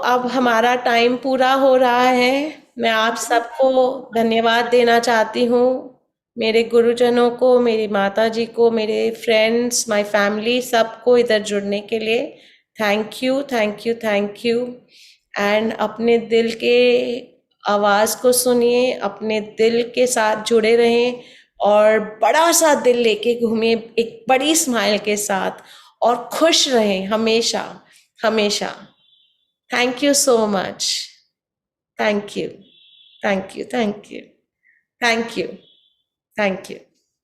अब हमारा टाइम पूरा हो रहा है। मैं आप सबको धन्यवाद देना चाहती हूँ, मेरे गुरुजनों को, मेरी माता जी को, मेरे फ्रेंड्स, माय फैमिली, सबको इधर जुड़ने के लिए thank you, thank you, thank you. And अपने दिल के आवाज़ को सुनिए, अपने दिल के साथ जुड़े रहें और बड़ा सा दिल लेके घूमिए, एक बड़ी स्माइल के साथ, और खुश रहें हमेशा हमेशा। Thank you so much. Thank you. Thank you. Thank you. Thank you. Thank you.